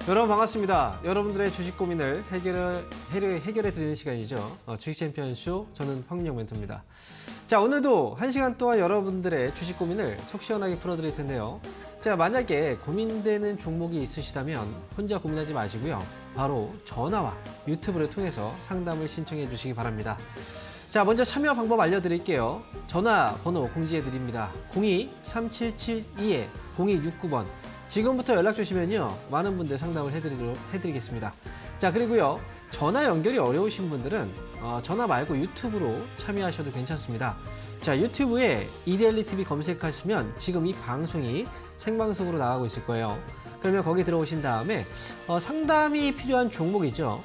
여러분 반갑습니다. 여러분들의 주식 고민을 해결해 드리는 시간이죠. 주식 챔피언쇼, 저는 황민영 멘토입니다. 자, 오늘도 1시간 동안 여러분들의 주식 고민을 속 시원하게 풀어드릴 텐데요. 자, 만약에 고민되는 종목이 있으시다면 혼자 고민하지 마시고요. 바로 전화와 유튜브를 통해서 상담을 신청해 주시기 바랍니다. 자, 먼저 참여 방법 알려드릴게요. 전화번호 공지해드립니다. 02-3772-0269번. 지금부터 연락 주시면요, 많은 분들 상담을 해드리겠습니다. 자, 그리고요, 전화 연결이 어려우신 분들은 전화 말고 유튜브로 참여하셔도 괜찮습니다. 자, 유튜브에 이데일리TV 검색하시면 지금 이 방송이 생방송으로 나가고 있을 거예요. 그러면 거기 들어오신 다음에 상담이 필요한 종목이죠.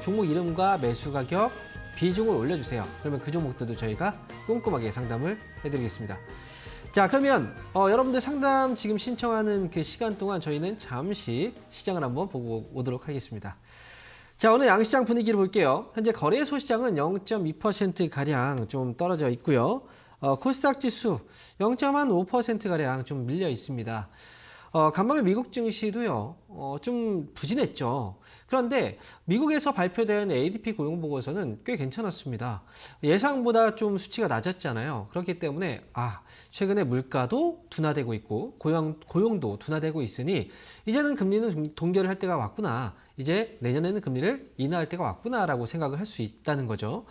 종목 이름과 매수 가격, 비중을 올려주세요. 그러면 그 종목들도 저희가 꼼꼼하게 상담을 해드리겠습니다. 자, 그러면 여러분들 상담 지금 신청하는 그 시간 동안 저희는 잠시 시장을 한번 보고 오도록 하겠습니다. 자, 오늘 양시장 분위기를 볼게요. 현재 거래소 시장은 0.2%가량 좀 떨어져 있고요. 코스닥 지수 0.5%가량 좀 밀려 있습니다. 간밤에 미국 증시도요, 좀 부진했죠. 그런데 미국에서 발표된 ADP 고용보고서는 꽤 괜찮았습니다. 예상보다 좀 수치가 낮았잖아요. 그렇기 때문에, 최근에 물가도 둔화되고 있고, 고용도 둔화되고 있으니, 이제는 금리는 동결을 할 때가 왔구나. 이제 내년에는 금리를 인하할 때가 왔구나라고 생각을 할 수 있다는 거죠.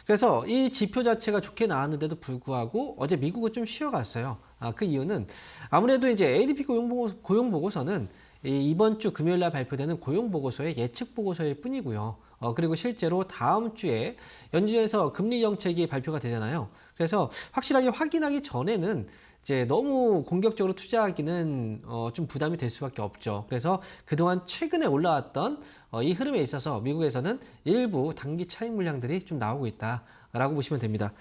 그래서 이 지표 자체가 좋게 나왔는데도 불구하고 어제 미국은 좀 쉬어갔어요. 그 이유는 아무래도 이제 ADP 고용보고서는 이번 주 금요일 날 발표되는 고용보고서의 예측 보고서일 뿐이고요. 그리고 실제로 다음 주에 연준에서 금리 정책이 발표가 되잖아요. 그래서 확실하게 확인하기 전에는 이제 너무 공격적으로 투자하기는 좀 부담이 될 수밖에 없죠. 그래서 그동안 최근에 올라왔던 이 흐름에 있어서 미국에서는 일부 단기 차익 물량들이 좀 나오고 있다라고 보시면 됩니다.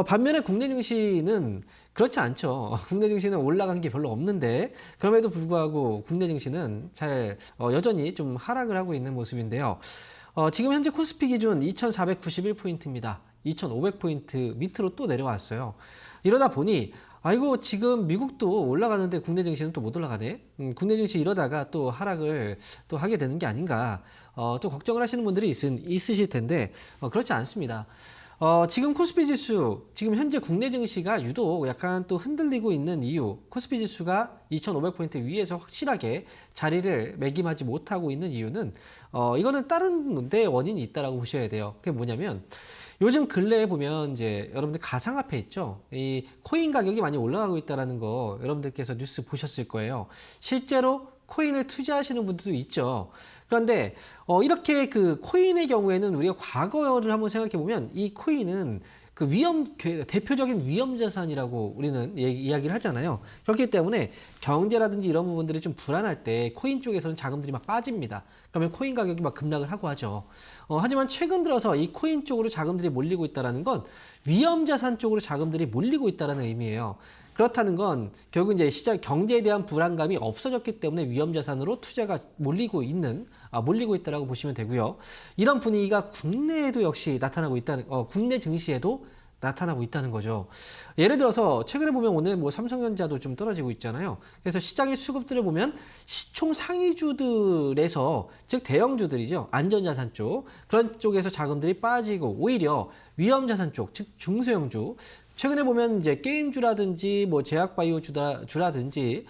반면에 국내 증시는 그렇지 않죠. 국내 증시는 올라간 게 별로 없는데 그럼에도 불구하고 국내 증시는 여전히 좀 하락을 하고 있는 모습인데요. 지금 현재 코스피 기준 2491포인트입니다. 2500포인트 밑으로 또 내려왔어요. 이러다 보니 지금 미국도 올라가는데 국내 증시는 또 못 올라가네. 국내 증시 이러다가 또 하락을 또 하게 되는 게 아닌가. 또 걱정을 하시는 분들이 있으실 텐데, 그렇지 않습니다. 지금 코스피 지수, 지금 현재 국내 증시가 유독 약간 또 흔들리고 있는 이유, 코스피 지수가 2500포인트 위에서 확실하게 자리를 매김하지 못하고 있는 이유는, 이거는 다른 데 원인이 있다라고 보셔야 돼요. 그게 뭐냐면, 요즘 근래에 보면 이제 여러분들 가상화폐 있죠? 이 코인 가격이 많이 올라가고 있다는 거 여러분들께서 뉴스 보셨을 거예요. 실제로 코인을 투자하시는 분들도 있죠. 그런데 이렇게 그 코인의 경우에는 우리가 과거를 한번 생각해 보면 이 코인은 그 대표적인 위험 자산이라고 우리는 이야기를 하잖아요. 그렇기 때문에 경제라든지 이런 부분들이 좀 불안할 때 코인 쪽에서는 자금들이 막 빠집니다. 그러면 코인 가격이 막 급락을 하고 하죠. 하지만 최근 들어서 이 코인 쪽으로 자금들이 몰리고 있다는 건 위험 자산 쪽으로 자금들이 몰리고 있다는 의미예요. 그렇다는 건 결국 이제 시장 경제에 대한 불안감이 없어졌기 때문에 위험 자산으로 투자가 몰리고 있다라고 보시면 되고요. 이런 분위기가 국내에도 역시 나타나고 있다는, 국내 증시에도 나타나고 있다는 거죠. 예를 들어서 최근에 보면 오늘 삼성전자도 좀 떨어지고 있잖아요. 그래서 시장의 수급들을 보면 시총 상위주들에서, 즉 대형주들이죠. 안전자산 쪽, 그런 쪽에서 자금들이 빠지고 오히려 위험자산 쪽, 즉 중소형주, 최근에 보면 이제 게임주라든지 제약바이오주라든지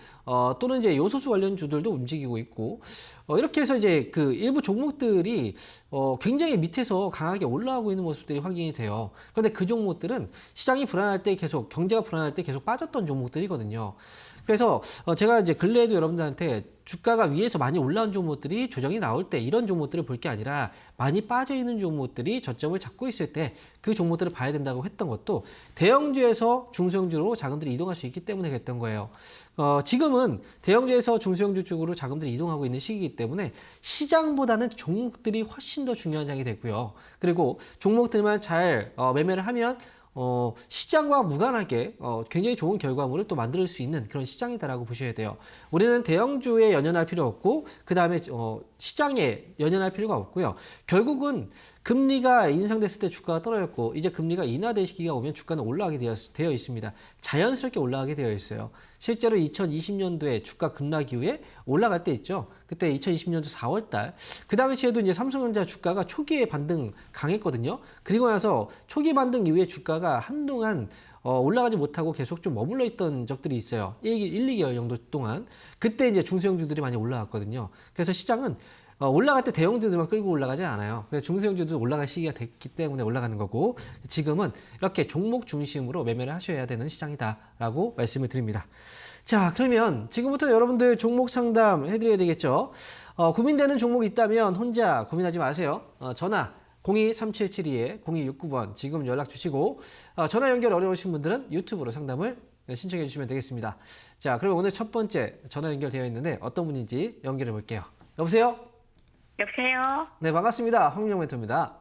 또는 이제 요소수 관련 주들도 움직이고 있고, 이렇게 해서 이제 그 일부 종목들이 굉장히 밑에서 강하게 올라가고 있는 모습들이 확인이 돼요. 그런데 그 종목들은 시장이 불안할 때 계속, 경제가 불안할 때 계속 빠졌던 종목들이거든요. 그래서 제가 이제 근래에도 여러분들한테 주가가 위에서 많이 올라온 종목들이 조정이 나올 때 이런 종목들을 볼 게 아니라 많이 빠져 있는 종목들이 저점을 잡고 있을 때 그 종목들을 봐야 된다고 했던 것도 대형주에서 중소형주로 자금들이 이동할 수 있기 때문에 그랬던 거예요. 지금은 대형주에서 중소형주 쪽으로 자금들이 이동하고 있는 시기이기 때문에 시장보다는 종목들이 훨씬 더 중요한 장이 됐고요. 그리고 종목들만 잘 매매를 하면 시장과 무관하게 굉장히 좋은 결과물을 또 만들 수 있는 그런 시장이다라고 보셔야 돼요. 우리는 대형주에 연연할 필요 없고 그 다음에 시장에 연연할 필요가 없고요. 결국은 금리가 인상됐을 때 주가가 떨어졌고 이제 금리가 인하될 시기가 오면 주가는 올라가게 되어 있습니다. 자연스럽게 올라가게 되어 있어요. 실제로 2020년도에 주가 급락 이후에 올라갈 때 있죠. 그때 2020년도 4월 달. 그 당시에도 이제 삼성전자 주가가 초기에 반등 강했거든요. 그리고 나서 초기 반등 이후에 주가가 한동안 올라가지 못하고 계속 좀 머물러 있던 적들이 있어요. 2개월 정도 동안. 그때 이제 중소형주들이 많이 올라갔거든요. 그래서 시장은 올라갈 때 대형주들만 끌고 올라가지 않아요. 그래서 중소형주도 올라갈 시기가 됐기 때문에 올라가는 거고, 지금은 이렇게 종목 중심으로 매매를 하셔야 되는 시장이다라고 말씀을 드립니다. 자, 그러면 지금부터 여러분들 종목 상담 해드려야 되겠죠. 고민되는 종목이 있다면 혼자 고민하지 마세요. 전화 02-3772-0269번 지금 연락 주시고, 전화 연결 어려우신 분들은 유튜브로 상담을 신청해 주시면 되겠습니다. 자, 그럼 오늘 첫 번째 전화 연결되어 있는데 어떤 분인지 연결해 볼게요. 여보세요? 여보세요? 네, 반갑습니다. 황영 멘토입니다.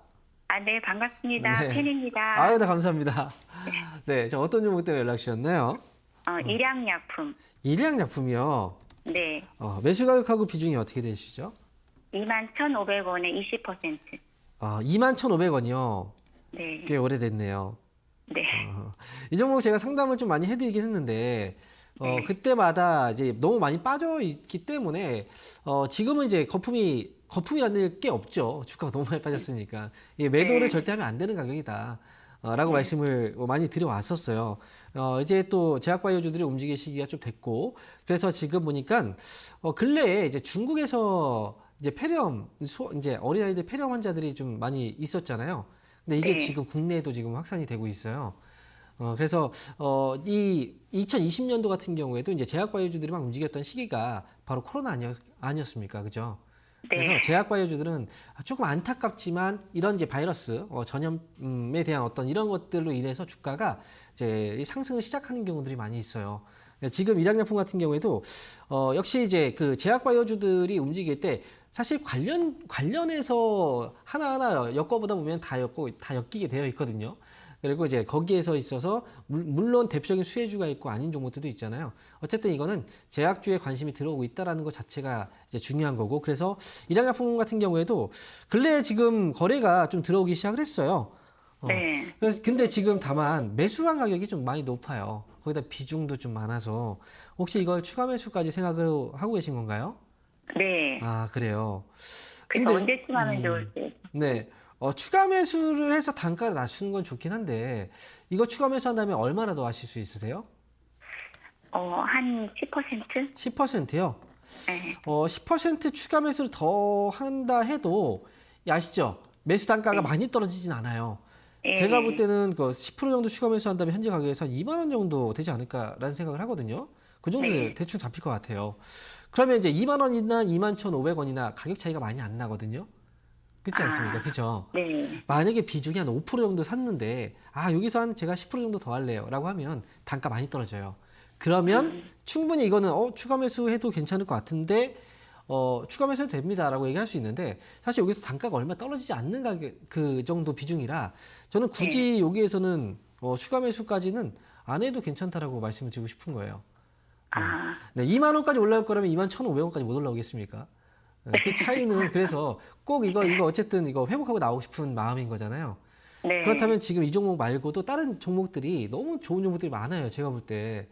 아, 네, 반갑습니다. 네. 팬입니다. 아유, 네, 감사합니다. 네, 저 어떤 종목 때문에 연락 주셨나요? 일양약품. 일양약품이요. 네. 매수 가격하고 비중이 어떻게 되시죠? 21,500원에 20%. 21,500원이요. 네. 꽤 오래됐네요. 네. 이 종목 제가 상담을 좀 많이 해드리긴 했는데, 그때마다 이제 너무 많이 빠져 있기 때문에, 지금은 이제 거품이라는 게 없죠. 주가가 너무 많이 빠졌으니까. 이게 매도를 절대 하면 안 되는 가격이다. 라고 말씀을 많이 드려왔었어요. 이제 또 제약바이오주들이 움직일 시기가 좀 됐고, 그래서 지금 보니까, 근래에 이제 중국에서 이제 폐렴, 이제 어린아이들 폐렴 환자들이 좀 많이 있었잖아요. 근데 이게 네. 지금 국내에도 지금 확산이 되고 있어요. 그래서 이 2020년도 같은 경우에도 이제 제약바이오주들이 막 움직였던 시기가 바로 코로나 아니었습니까? 그죠? 네. 그래서 제약바이오주들은 조금 안타깝지만 이런 이제 바이러스 전염에 대한 어떤 이런 것들로 인해서 주가가 이제 상승을 시작하는 경우들이 많이 있어요. 지금 일양약품 같은 경우에도 역시 이제 그 제약바이오주들이 움직일 때 사실 관련해서 하나하나 엮어보다 보면 다 엮이게 되어 있거든요. 그리고 이제 거기에서 있어서 물론 대표적인 수혜주가 있고 아닌 종목들도 있잖아요. 어쨌든 이거는 제약주에 관심이 들어오고 있다라는 것 자체가 이제 중요한 거고, 그래서 일양약품 같은 경우에도 근래에 지금 거래가 좀 들어오기 시작을 했어요. 네. 그래서 근데 지금 다만 매수한 가격이 좀 많이 높아요. 거기다 비중도 좀 많아서 혹시 이걸 추가 매수까지 생각을 하고 계신 건가요? 네. 아, 그래요. 그래서 언제쯤 하면 좋을지. 네. 추가 매수를 해서 단가를 낮추는 건 좋긴 한데, 이거 추가 매수한다면 얼마나 더 하실 수 있으세요? 한 10%? 10%요? 네. 10% 추가 매수를 더 한다 해도, 아시죠? 매수 단가가 많이 떨어지진 않아요. 예. 제가 볼 때는 그 10% 정도 추가 매수한다면 현재 가격에서 한 2만 원 정도 되지 않을까라는 생각을 하거든요. 그 정도 네. 대충 잡힐 것 같아요. 그러면 이제 2만 원이나 21,500원이나 가격 차이가 많이 안 나거든요. 그렇지 않습니까? 그죠? 네. 만약에 비중이 한 5% 정도 샀는데, 여기서 한 제가 10% 정도 더 할래요. 라고 하면 단가 많이 떨어져요. 그러면 충분히 이거는 추가 매수해도 괜찮을 것 같은데, 추가 매수해도 됩니다. 라고 얘기할 수 있는데, 사실 여기서 단가가 얼마 떨어지지 않는 가격, 그 정도 비중이라, 저는 굳이 여기에서는 추가 매수까지는 안 해도 괜찮다라고 말씀을 드리고 싶은 거예요. 네, 2만 원까지 올라올 거라면 21,500원까지 못 올라오겠습니까? 그 차이는 그래서 꼭 이거 어쨌든 이거 회복하고 나오고 싶은 마음인 거잖아요. 네. 그렇다면 지금 이 종목 말고도 다른 종목들이 너무 좋은 종목들이 많아요. 제가 볼 때.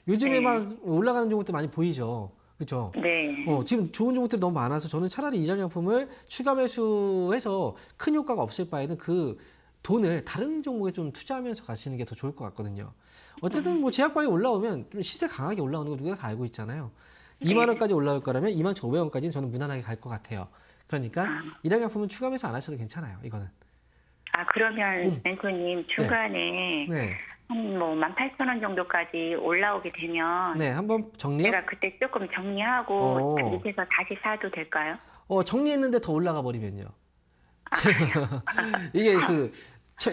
요즘에 막 올라가는 종목들 많이 보이죠. 그렇죠? 네. 지금 좋은 종목들이 너무 많아서 저는 차라리 일양약품을 추가 매수해서 큰 효과가 없을 바에는 그 돈을 다른 종목에 좀 투자하면서 가시는 게 더 좋을 것 같거든요. 어쨌든 뭐 제약바이오 올라오면 좀 시세 강하게 올라오는 거 누가 다 알고 있잖아요. 2만 원까지 올라올 거라면 21,500원까지는 저는 무난하게 갈 것 같아요. 그러니까 일양약품은 추가 매수 안 하셔도 괜찮아요. 이거는. 그러면 멘토님 중간에 네. 한 뭐 18,000원 정도까지 올라오게 되면 네, 한번 정리요. 제가 그때 조금 정리하고 오. 밑에서 다시 사도 될까요? 정리했는데 더 올라가 버리면요. 이게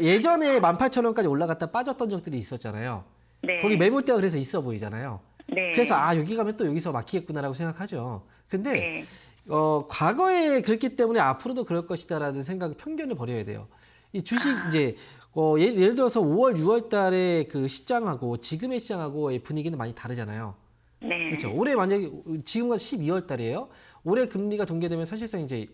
예전에 18,000원까지 올라갔다 빠졌던 적들이 있었잖아요. 네. 거기 매물대가 그래서 있어 보이잖아요. 네. 그래서 여기 가면 또 여기서 막히겠구나라고 생각하죠. 근데 네. 과거에 그랬기 때문에 앞으로도 그럴 것이다라는 생각, 편견을 버려야 돼요. 이 주식 이제 예를 들어서 5월, 6월 달에 그 시장하고 지금의 시장하고의 분위기는 많이 다르잖아요. 네. 그렇죠. 올해 만약에 지금과 12월 달이에요. 올해 금리가 동계되면 사실상 이제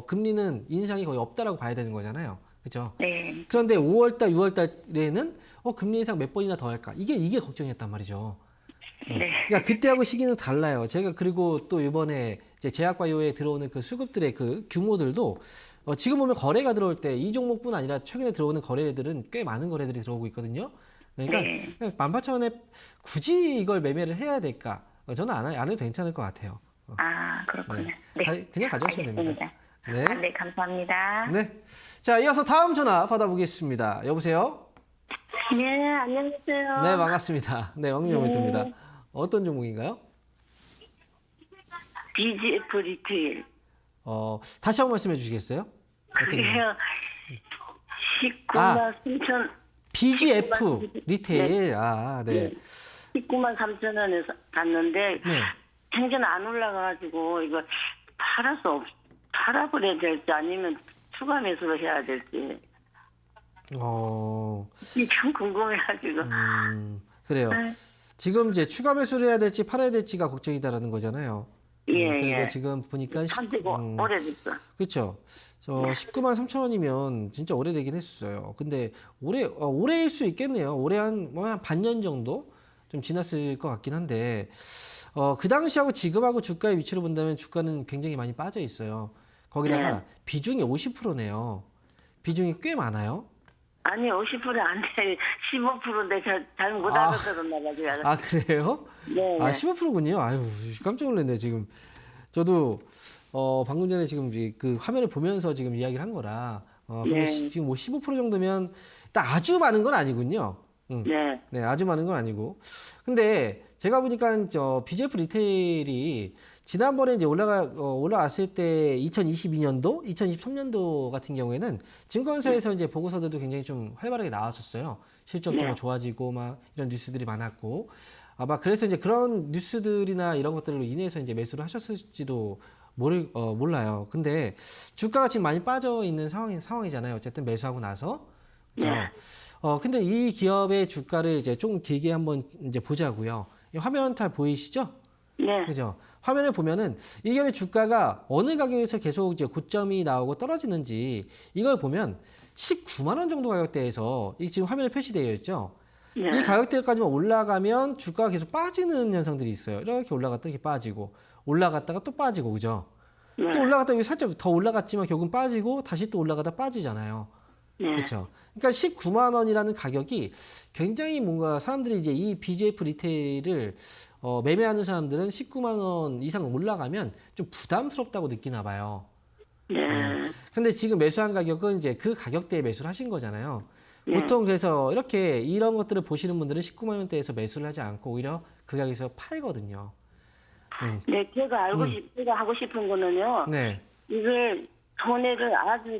금리는 인상이 거의 없다라고 봐야 되는 거잖아요. 그렇죠. 네. 그런데 5월 달, 6월 달에는 금리 인상 몇 번이나 더 할까? 이게 걱정이었단 말이죠. 네. 그러니까 그때하고 시기는 달라요. 제가 그리고 또 이번에 이제 제약바이오에 들어오는 그 수급들의 그 규모들도 지금 보면 거래가 들어올 때 이 종목뿐 아니라 최근에 들어오는 거래들은 꽤 많은 거래들이 들어오고 있거든요. 그러니까 네. 18,000원에 굳이 이걸 매매를 해야 될까? 저는 안 해도 괜찮을 것 같아요. 아, 그렇군요. 네. 그냥 가져가시면 됩니다. 네. 아, 네, 감사합니다. 네. 자, 이어서 다음 전화 받아보겠습니다. 여보세요? 네, 안녕하세요. 네, 반갑습니다. 네, 왕영입니다. 어떤 종목인가요? BGF 리테일. 다시 한번 말씀해 주시겠어요? 어떤 종목? 그게요. 19만 아. 3천. BGF 리테일. 아, 네. 19만 3천 원에 샀는데 네. 생전 안 올라가가지고 이거 팔아버려야 될지 아니면 추가 매수를 해야 될지 이게 참 궁금해가지고. 그래요. 네. 지금 이제 추가 매수를 해야 될지 팔아야 될지가 걱정이다라는 거잖아요. 예, 그리고 예. 지금 보니까 산지고 오래됐어. 그렇죠. 저 19만 3천 원이면 진짜 오래되긴 했어요. 근데 올해일 수 있겠네요. 올해 한 반년 정도 좀 지났을 것 같긴 한데 그 당시하고 지금하고 주가의 위치로 본다면 주가는 굉장히 많이 빠져 있어요. 거기다가 비중이 50%네요. 비중이 꽤 많아요. 아니 50%안 돼. 15%인데 잘못 알아들었나 봐요. 아 그래요? 네. 아 15%군요. 아유 깜짝 놀랐네 지금. 저도 방금 전에 지금 그 화면을 보면서 지금 이야기를 한 거라. 근데 네. 지금 뭐 15% 정도면 일단 아주 많은 건 아니군요. 네. 네, 아주 많은 건 아니고. 근데 제가 보니까 저 BGF 리테일이 지난번에 이제 올라왔을 때 2022년도, 2023년도 같은 경우에는 증권사에서 이제 보고서들도 굉장히 좀 활발하게 나왔었어요. 실적도 뭐 좋아지고 막 이런 뉴스들이 많았고. 아마 그래서 이제 그런 뉴스들이나 이런 것들로 인해서 이제 매수를 하셨을지도 몰라요. 근데 주가가 지금 많이 빠져 있는 상황이잖아요. 어쨌든 매수하고 나서. 그렇죠? 근데 이 기업의 주가를 이제 좀 길게 한번 이제 보자고요. 이 화면 잘 보이시죠? 네. 그죠? 화면에 보면은 이 기업의 주가가 어느 가격에서 계속 이제 고점이 나오고 떨어지는지 이걸 보면 19만 원 정도 가격대에서 이 지금 화면에 표시되어 있죠? 네. 이 가격대까지만 올라가면 주가가 계속 빠지는 현상들이 있어요. 이렇게 올라갔다 이렇게 빠지고 올라갔다가 또 빠지고 그죠? 네. 또 올라갔다 여기 살짝 더 올라갔지만 결국은 빠지고 다시 또 올라가다 빠지잖아요. 네. 그렇죠. 그러니까 19만 원이라는 가격이 굉장히 뭔가 사람들이 이제 이 BGF 리테일을 매매하는 사람들은 19만 원 이상 올라가면 좀 부담스럽다고 느끼나 봐요. 네. 근데 지금 매수한 가격은 이제 그 가격대에 매수를 하신 거잖아요. 네. 보통 그래서 이렇게 이런 것들을 보시는 분들은 19만 원대에서 매수를 하지 않고 오히려 그 가격에서 팔거든요. 네, 제가 하고 싶은 거는요. 네. 이걸 손해를 아주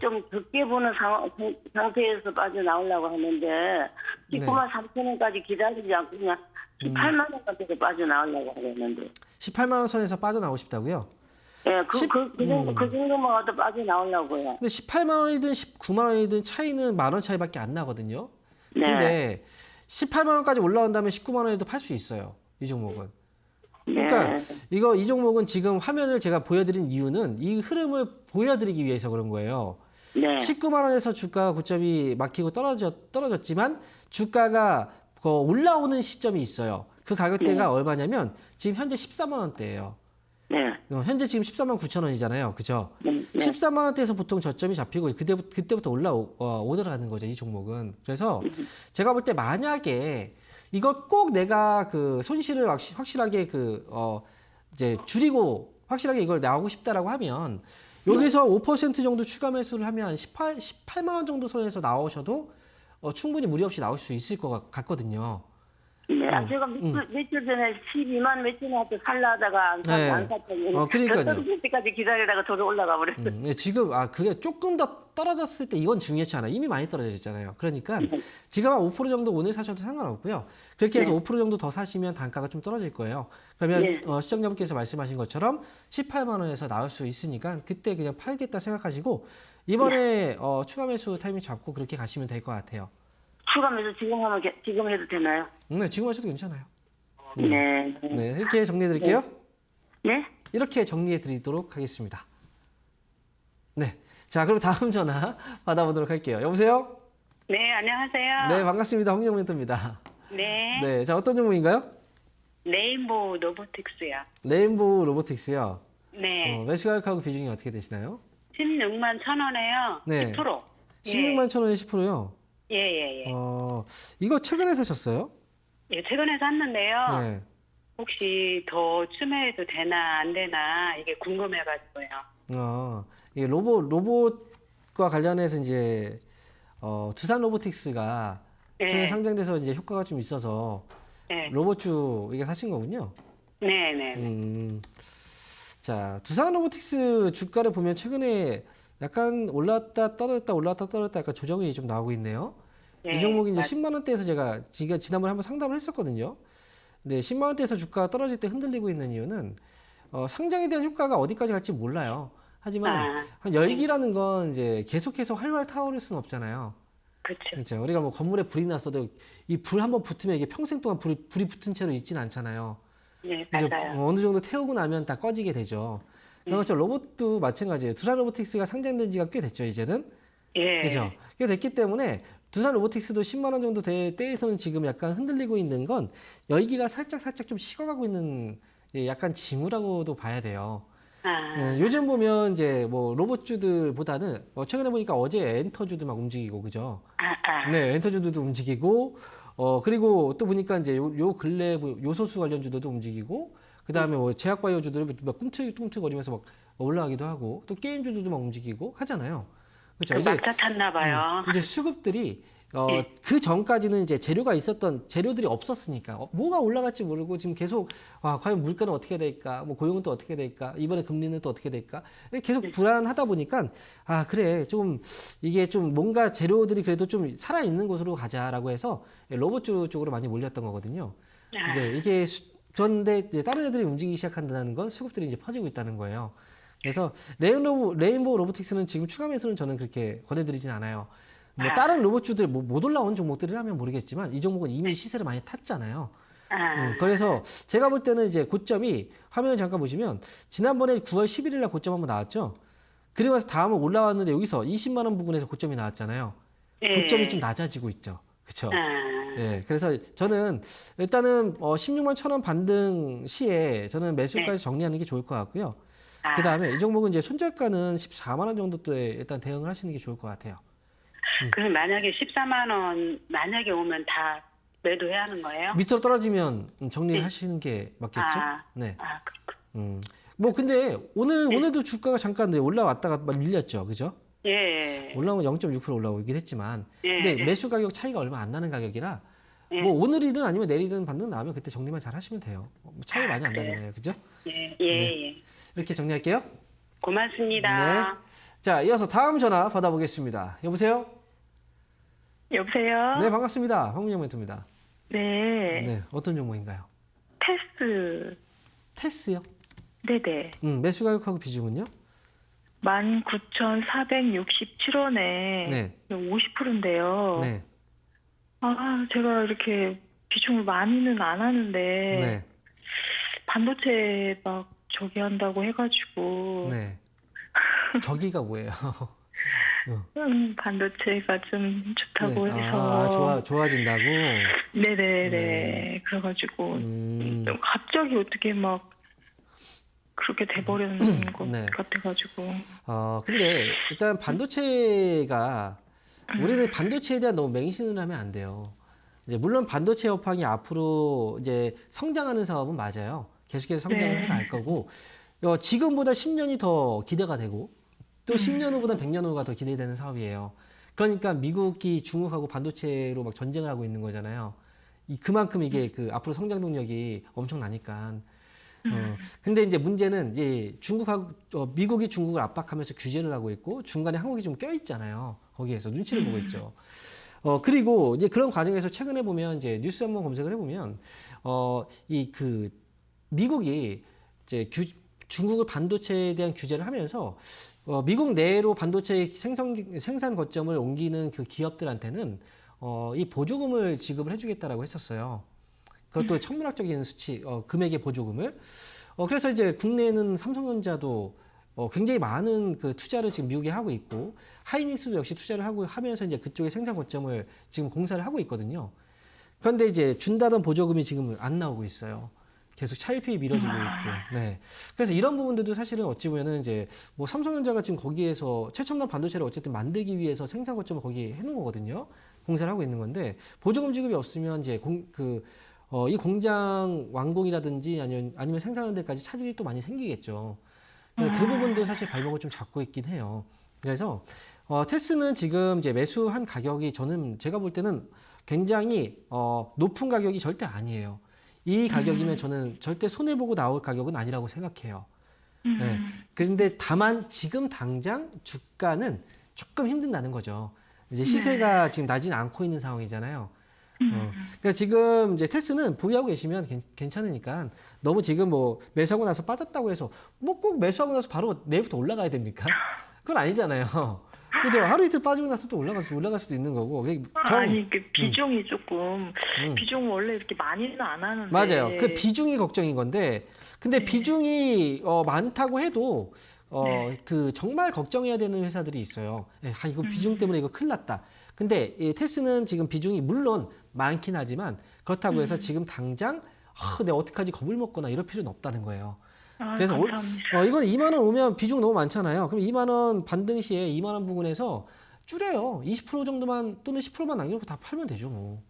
좀 적게 보는 상태에서 빠져나오려고 하는데 19만 3천 원까지 기다리지 않고 그냥 18만 원까지 빠져나오려고 하겠는데. 18만 원 선에서 빠져나오고 싶다고요? 네, 십- 그 정도만 와도 빠져나오려고요. 근데 18만 원이든 19만 원이든 차이는 만 원 차이밖에 안 나거든요. 네. 근데 18만 원까지 올라온다면 19만 원에도 팔 수 있어요. 이 종목은. 그러니까 이 종목은 지금 화면을 제가 보여드린 이유는 이 흐름을 보여드리기 위해서 그런 거예요. 네. 19만 원에서 주가 고점이 막히고 떨어졌지만 주가가 올라오는 시점이 있어요. 그 가격대가 얼마냐면 지금 현재 13만 원대예요. 네. 현재 지금 13만 9천 원이잖아요. 그죠? 네. 13만 원대에서 보통 저점이 잡히고 그때부터 오더라는 거죠. 이 종목은. 그래서 제가 볼 때 만약에 이걸 꼭 내가 그 손실을 확실하게 이제 줄이고 확실하게 이걸 나오고 싶다라고 하면 여기서 5% 정도 추가 매수를 하면 18만 원 정도 선에서 나오셔도 충분히 무리 없이 나올 수 있을 것 같거든요. 네, 제가 며칠 전에 12만 몇천 원한테 살라 하다가 안 샀더니 그러니까요. 떨어질 때까지 기다리다가 저도 올라가 버렸어요. 네, 지금 그게 조금 더 떨어졌을 때 이건 중요치 않아요. 이미 많이 떨어졌잖아요. 그러니까 지금 한 5% 정도 오늘 사셔도 상관없고요. 그렇게 해서 5% 정도 더 사시면 단가가 좀 떨어질 거예요. 그러면 시청자분께서 말씀하신 것처럼 18만 원에서 나올 수 있으니까 그때 그냥 팔겠다 생각하시고 이번에 추가 매수 타이밍 잡고 그렇게 가시면 될 것 같아요. 추가 매수 지금 해도 되나요? 네, 지금 하셔도 괜찮아요. 네. 네, 이렇게 정리해 드릴게요. 네? 이렇게 정리해 드리도록 하겠습니다. 네. 자, 그럼 다음 전화 받아보도록 할게요. 여보세요? 네, 안녕하세요. 네, 반갑습니다. 홍영 멘토입니다. 네. 네, 자, 어떤 종목인가요? 레인보우 로보틱스요. 레인보우 로보틱스요. 네. 매수 가격하고 비중이 어떻게 되시나요? 16만 1,000원에요. 네. 10%. 16만 1,000원에 10%요. 예, 예, 예. 이거 최근에 사셨어요? 예, 최근에 샀는데요. 네. 혹시 더 추매해도 되나 안 되나 이게 궁금해가지고요. 이게 로봇과 관련해서 이제 두산 로보틱스가 네. 최근에 상장돼서 이제 효과가 좀 있어서 네. 로봇주 이게 사신 거군요. 네, 네. 자, 두산 로보틱스 주가를 보면 최근에 약간 올랐다 떨어졌다 올랐다 떨어졌다 약간 조정이 좀 나오고 있네요. 네, 이 종목이 이제 10만 원대에서 제가 지난번에 한번 상담을 했었거든요. 근데 10만 원대에서 주가가 떨어질 때 흔들리고 있는 이유는 상장에 대한 효과가 어디까지 갈지 몰라요. 하지만 한 열기라는 건 이제 계속해서 활활 타오를 수는 없잖아요. 그렇죠. 그렇죠. 우리가 뭐 건물에 불이 났어도 이 불 한번 붙으면 이게 평생 동안 불이 붙은 채로 있지는 않잖아요. 네, 이제 맞아요. 어느 정도 태우고 나면 다 꺼지게 되죠. 그런 것처럼 로봇도 마찬가지예요. 두산 로보틱스가 상장된 지가 꽤 됐죠, 이제는. 예. 그렇죠. 꽤 됐기 때문에 두산 로보틱스도 10만 원 정도 때에서는 지금 약간 흔들리고 있는 건 열기가 살짝 좀 식어가고 있는 약간 징후라고도 봐야 돼요. 요즘 보면 이제 뭐 로봇주들보다는 최근에 보니까 어제 엔터주도 막 움직이고 그죠? 네, 엔터주도 움직이고 그리고 또 보니까 이제 요 근래 요소수 관련주들도 움직이고 그다음에 뭐 제약바이오주들 막 꿈틀꿈틀거리면서 막 올라가기도 하고 또 게임주들도 막 움직이고 하잖아요. 그렇죠. 이제 막차 탔나 봐요. 이제 수급들이 예. 그 전까지는 이제 재료들이 없었으니까 뭐가 올라갈지 모르고 지금 계속 과연 물가는 어떻게 될까, 뭐 고용은 또 어떻게 될까, 이번에 금리는 또 어떻게 될까 계속 불안하다 보니까 그래 좀 이게 좀 뭔가 재료들이 그래도 좀 살아 있는 곳으로 가자라고 해서 로봇주 쪽으로 많이 몰렸던 거거든요. 이제 이게 그런데 이제 다른 애들이 움직이기 시작한다는 건 수급들이 이제 퍼지고 있다는 거예요. 그래서 레인보우 로보틱스는 지금 추가 매수는 저는 그렇게 권해드리진 않아요. 뭐 다른 로봇주들 못 올라온 종목들이라면 모르겠지만 이 종목은 이미 시세를 많이 탔잖아요. 그래서 제가 볼 때는 이제 고점이 화면을 잠깐 보시면 지난번에 9월 11일 날 고점 한번 나왔죠. 그리고 나서 다음은 올라왔는데 여기서 20만 원 부근에서 고점이 나왔잖아요. 고점이 좀 낮아지고 있죠. 그렇죠. 예, 그래서 저는 일단은 16만 1,000원 반등 시에 저는 매수까지 정리하는 게 좋을 것 같고요. 그 다음에 이 종목은 이제 손절가는 14만 원 정도에 일단 대응을 하시는 게 좋을 것 같아요. 그럼 만약에 14만 원 만약에 오면 다 매도해야 하는 거예요? 밑으로 떨어지면 정리를 하시는 게 맞겠죠? 네. 그렇군. 뭐 근데 오늘도 주가가 잠깐 올라왔다가 막 밀렸죠, 그죠? 예. 올라오면 0.6% 올라오긴 했지만, 근데 매수 가격 차이가 얼마 안 나는 가격이라 뭐 오늘이든 아니면 내일이든 반등 나오면 그때 정리만 잘 하시면 돼요. 차이 많이 안 나잖아요, 그죠? 예. 네. 이렇게 정리할게요. 고맙습니다. 네. 자, 이어서 다음 전화 받아보겠습니다. 여보세요? 여보세요? 네, 반갑습니다. 황문영 멘토입니다. 네. 네, 어떤 종목인가요? 테스. 테스요? 네네. 매수 가격하고 비중은요? 19,467원에 네. 50%인데요. 네. 제가 이렇게 비중을 많이는 안 하는데 네. 반도체 막 저기 한다고 해가지고 네. 저기가 뭐예요? 반도체가 좀 좋다고 네. 해서 좋아진다고? 네네네. 네. 그래가지고 갑자기 어떻게 막 그렇게 돼버리는 것 네. 같아가지고. 근데 일단 반도체가 우리는 반도체에 대한 너무 맹신을 하면 안 돼요. 이제 물론 반도체 업황이 앞으로 이제 성장하는 사업은 맞아요. 계속해서 성장을 해갈 거고 지금보다 10년이 더 기대가 되고 또 10년 후보다 100년 후가 더 기대되는 사업이에요. 그러니까 미국이 중국하고 반도체로 막 전쟁을 하고 있는 거잖아요. 그만큼 이게 그 앞으로 성장 동력이 엄청나니까. 근데 이제 문제는 미국이 중국을 압박하면서 규제를 하고 있고 중간에 한국이 좀 껴있잖아요. 거기에서 눈치를 보고 있죠. 그리고 이제 그런 과정에서 최근에 보면 이제 뉴스 한번 검색을 해보면 미국이 이제 중국을 반도체에 대한 규제를 하면서 미국 내로 반도체 생산 거점을 옮기는 그 기업들한테는 이 보조금을 지급을 해주겠다라고 했었어요. 그것도 천문학적인 수치, 금액의 보조금을. 그래서 이제 국내에는 삼성전자도 굉장히 많은 그 투자를 지금 미국에 하고 있고, 하이닉스도 역시 투자를 하면서 이제 그쪽에 생산 거점을 지금 공사를 하고 있거든요. 그런데 이제 준다던 보조금이 지금 안 나오고 있어요. 계속 차일피일 미뤄지고 있고. 네. 그래서 이런 부분들도 사실은 어찌 보면은 이제 뭐 삼성전자가 지금 거기에서 최첨단 반도체를 어쨌든 만들기 위해서 생산 거점을 거기에 해놓은 거거든요. 공사를 하고 있는 건데 보조금 지급이 없으면 이제 이 공장 완공이라든지 아니면 생산하는 데까지 차질이 또 많이 생기겠죠. 그 부분도 사실 발목을 좀 잡고 있긴 해요. 그래서 테스는 지금 이제 매수한 가격이 제가 볼 때는 굉장히 높은 가격이 절대 아니에요. 이 가격이면 저는 절대 손해보고 나올 가격은 아니라고 생각해요. 네. 그런데 다만 지금 당장 주가는 조금 힘든다는 거죠. 이제 시세가 지금 나진 않고 있는 상황이잖아요. 그러니까 지금 이제 테스는 보유하고 계시면 괜찮으니까 너무 지금 뭐 매수하고 나서 빠졌다고 해서 뭐 꼭 매수하고 나서 바로 내일부터 올라가야 됩니까? 그건 아니잖아요. 그죠? 하루 이틀 빠지고 나서 또 올라갈 수도 있는 거고. 아니, 그 비중이 조금, 비중 원래 이렇게 많이는 안 하는데. 맞아요. 그 비중이 걱정인 건데, 근데 네. 비중이 많다고 해도, 네. 그 정말 걱정해야 되는 회사들이 있어요. 이거 비중 때문에 이거 큰일 났다. 근데 이 테스는 지금 비중이 물론 많긴 하지만, 그렇다고 해서 지금 당장, 내가 어떡하지 겁을 먹거나 이럴 필요는 없다는 거예요. 그래서 감사합니다. 이건 2만 원 오면 비중 너무 많잖아요. 그럼 2만 원 반등 시에 2만 원 부분에서 줄여요. 20% 정도만 또는 10%만 남겨놓고 다 팔면 되죠, 뭐.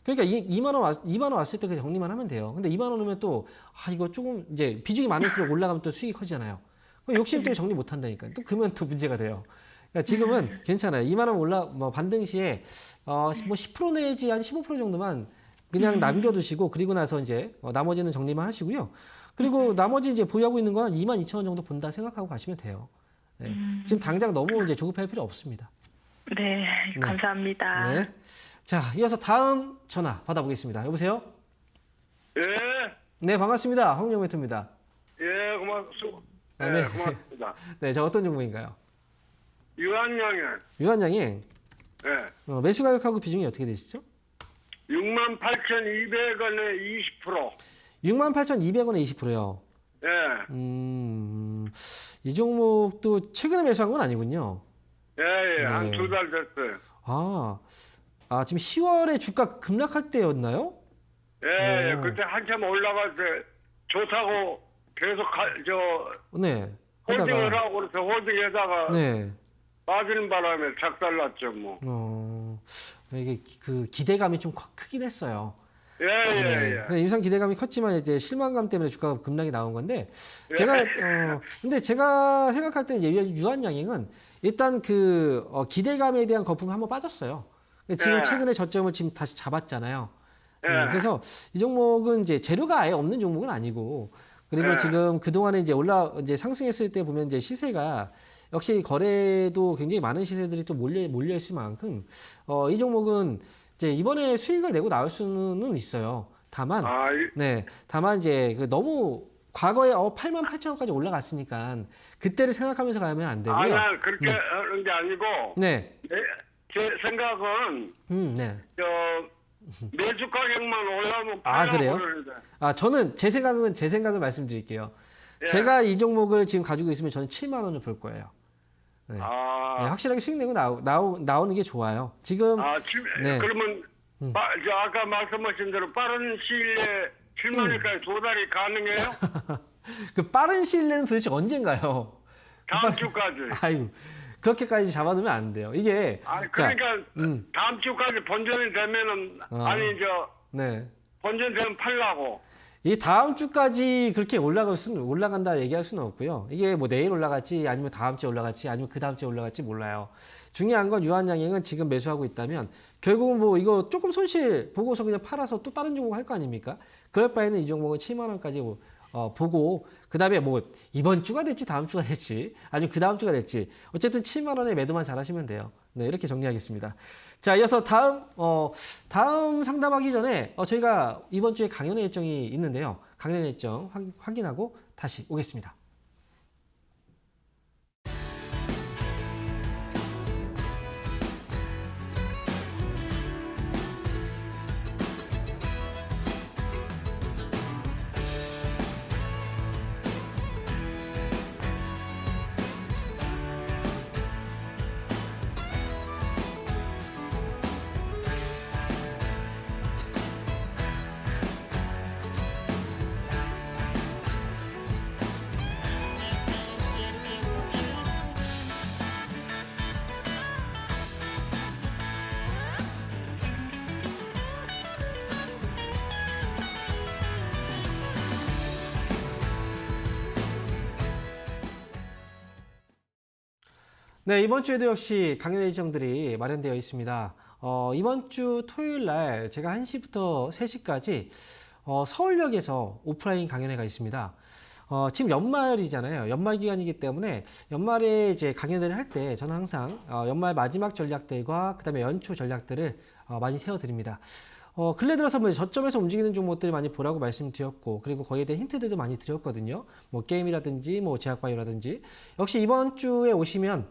그러니까 2만 원 왔을 때 그 정리만 하면 돼요. 근데 2만 원 오면 또 이거 조금 이제 비중이 많을수록 올라가면 또 수익이 커지잖아요. 그럼 욕심 때문에 정리 못 한다니까. 또 그러면 또 문제가 돼요. 그러니까 지금은 괜찮아요. 2만 원 뭐 반등 시에 뭐 10% 내지 한 15% 정도만 그냥 남겨두시고 그리고 나서 이제 나머지는 정리만 하시고요. 그리고 나머지 이제 보유하고 있는 건 22,000원 정도 본다 생각하고 가시면 돼요. 네. 지금 당장 너무 이제 조급할 필요 없습니다. 네, 감사합니다. 네. 자, 이어서 다음 전화 받아보겠습니다. 여보세요? 예, 네, 반갑습니다. 황영매트입니다. 예, 고맙습니다. 아, 예, 네. 고맙습니다. 네, 저 어떤 종목인가요? 유한양에, 유한양이 예, 매수 가격하고 비중이 어떻게 되시죠? 68,200원에 20%. 68,200원에 20%요. 예, 이 종목도 최근에 매수한 건 아니군요. 예, 예, 네. 한 2달 됐어요. 지금 10월에 주가 급락할 때였나요? 예, 예, 그때 한참 올라갈 때 좋다고 계속 네. 홀딩을 하고 그래서 홀딩에다가 네. 빠지는 바람에 작살났죠, 뭐. 이게 그 기대감이 좀 크긴 했어요. 예, 예, 예. 인상 기대감이 컸지만 이제 실망감 때문에 주가가 급락이 나온 건데 예. 근데 제가 생각할 때 이제 유한양행은 일단 기대감에 대한 거품이 한번 빠졌어요. 지금 예. 최근에 저점을 지금 다시 잡았잖아요. 예. 그래서 이 종목은 이제 재료가 아예 없는 종목은 아니고 그리고 예. 지금 그동안에 이제 상승했을 때 보면 이제 시세가 역시 거래도 굉장히 많은 시세들이 또 몰려 있을 만큼 이 종목은 이제 이번에 수익을 내고 나올 수는 있어요. 다만 다만 이제 너무 과거에 88,000원까지 올라갔으니까 그때를 생각하면서 가면 안 되고요. 난 그렇게 하는 게 아니고, 네. 제 생각은, 네. 매주 가격만 올라오면 그래요? 그러는데. 저는 제 생각을 말씀드릴게요. 예. 제가 이 종목을 지금 가지고 있으면 저는 7만 원을 볼 거예요. 네. 확실하게 수익 내고 나오는 게 좋아요. 지금 네. 그러면 아까 말씀하신 대로 빠른 시일 내에 7만 원까지 조달이 가능해요? 그 빠른 시일 내는 도대체 언젠가요? 다음 주까지. 아유, 그렇게까지 잡아두면 안 돼요. 이게 그러니까 다음 주까지 본전이 되면은 네. 본전 되면 팔라고. 이 다음 주까지 그렇게 올라간다 얘기할 수는 없고요. 이게 뭐 내일 올라갈지 아니면 다음 주에 올라갈지 아니면 그 다음 주에 올라갈지 몰라요. 중요한 건 유한양행은 지금 매수하고 있다면 결국은 뭐 이거 조금 손실 보고서 그냥 팔아서 또 다른 종목 할 거 아닙니까? 그럴 바에는 이 종목은 7만 원까지 보고 그다음에 뭐 이번 주가 될지 다음 주가 될지 아니면 그 다음 주가 될지 어쨌든 7만 원에 매도만 잘 하시면 돼요. 네, 이렇게 정리하겠습니다. 자, 이어서 다음 상담하기 전에 저희가 이번 주에 강연회 일정이 있는데요. 강연회 일정 확인하고 다시 오겠습니다. 네, 이번 주에도 역시 강연 일정들이 마련되어 있습니다. 이번 주 토요일 날 제가 1시부터 3시까지 서울역에서 오프라인 강연회가 있습니다. 지금 연말이잖아요. 연말 기간이기 때문에 연말에 이제 강연회를 할 때 저는 항상 연말 마지막 전략들과 그다음에 연초 전략들을 많이 세워드립니다. 근래 들어서 뭐 저점에서 움직이는 종목들 많이 보라고 말씀드렸고, 그리고 거기에 대한 힌트들도 많이 드렸거든요. 뭐 게임이라든지 뭐 제약바이오라든지. 역시 이번 주에 오시면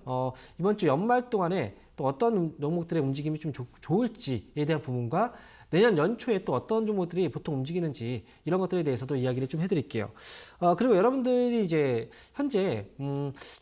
이번 주 연말 동안에 또 어떤 종목들의 움직임이 좀 좋을지에 대한 부분과 내년 연초에 또 어떤 종목들이 보통 움직이는지 이런 것들에 대해서도 이야기를 좀 해드릴게요. 그리고 여러분들이 이제 현재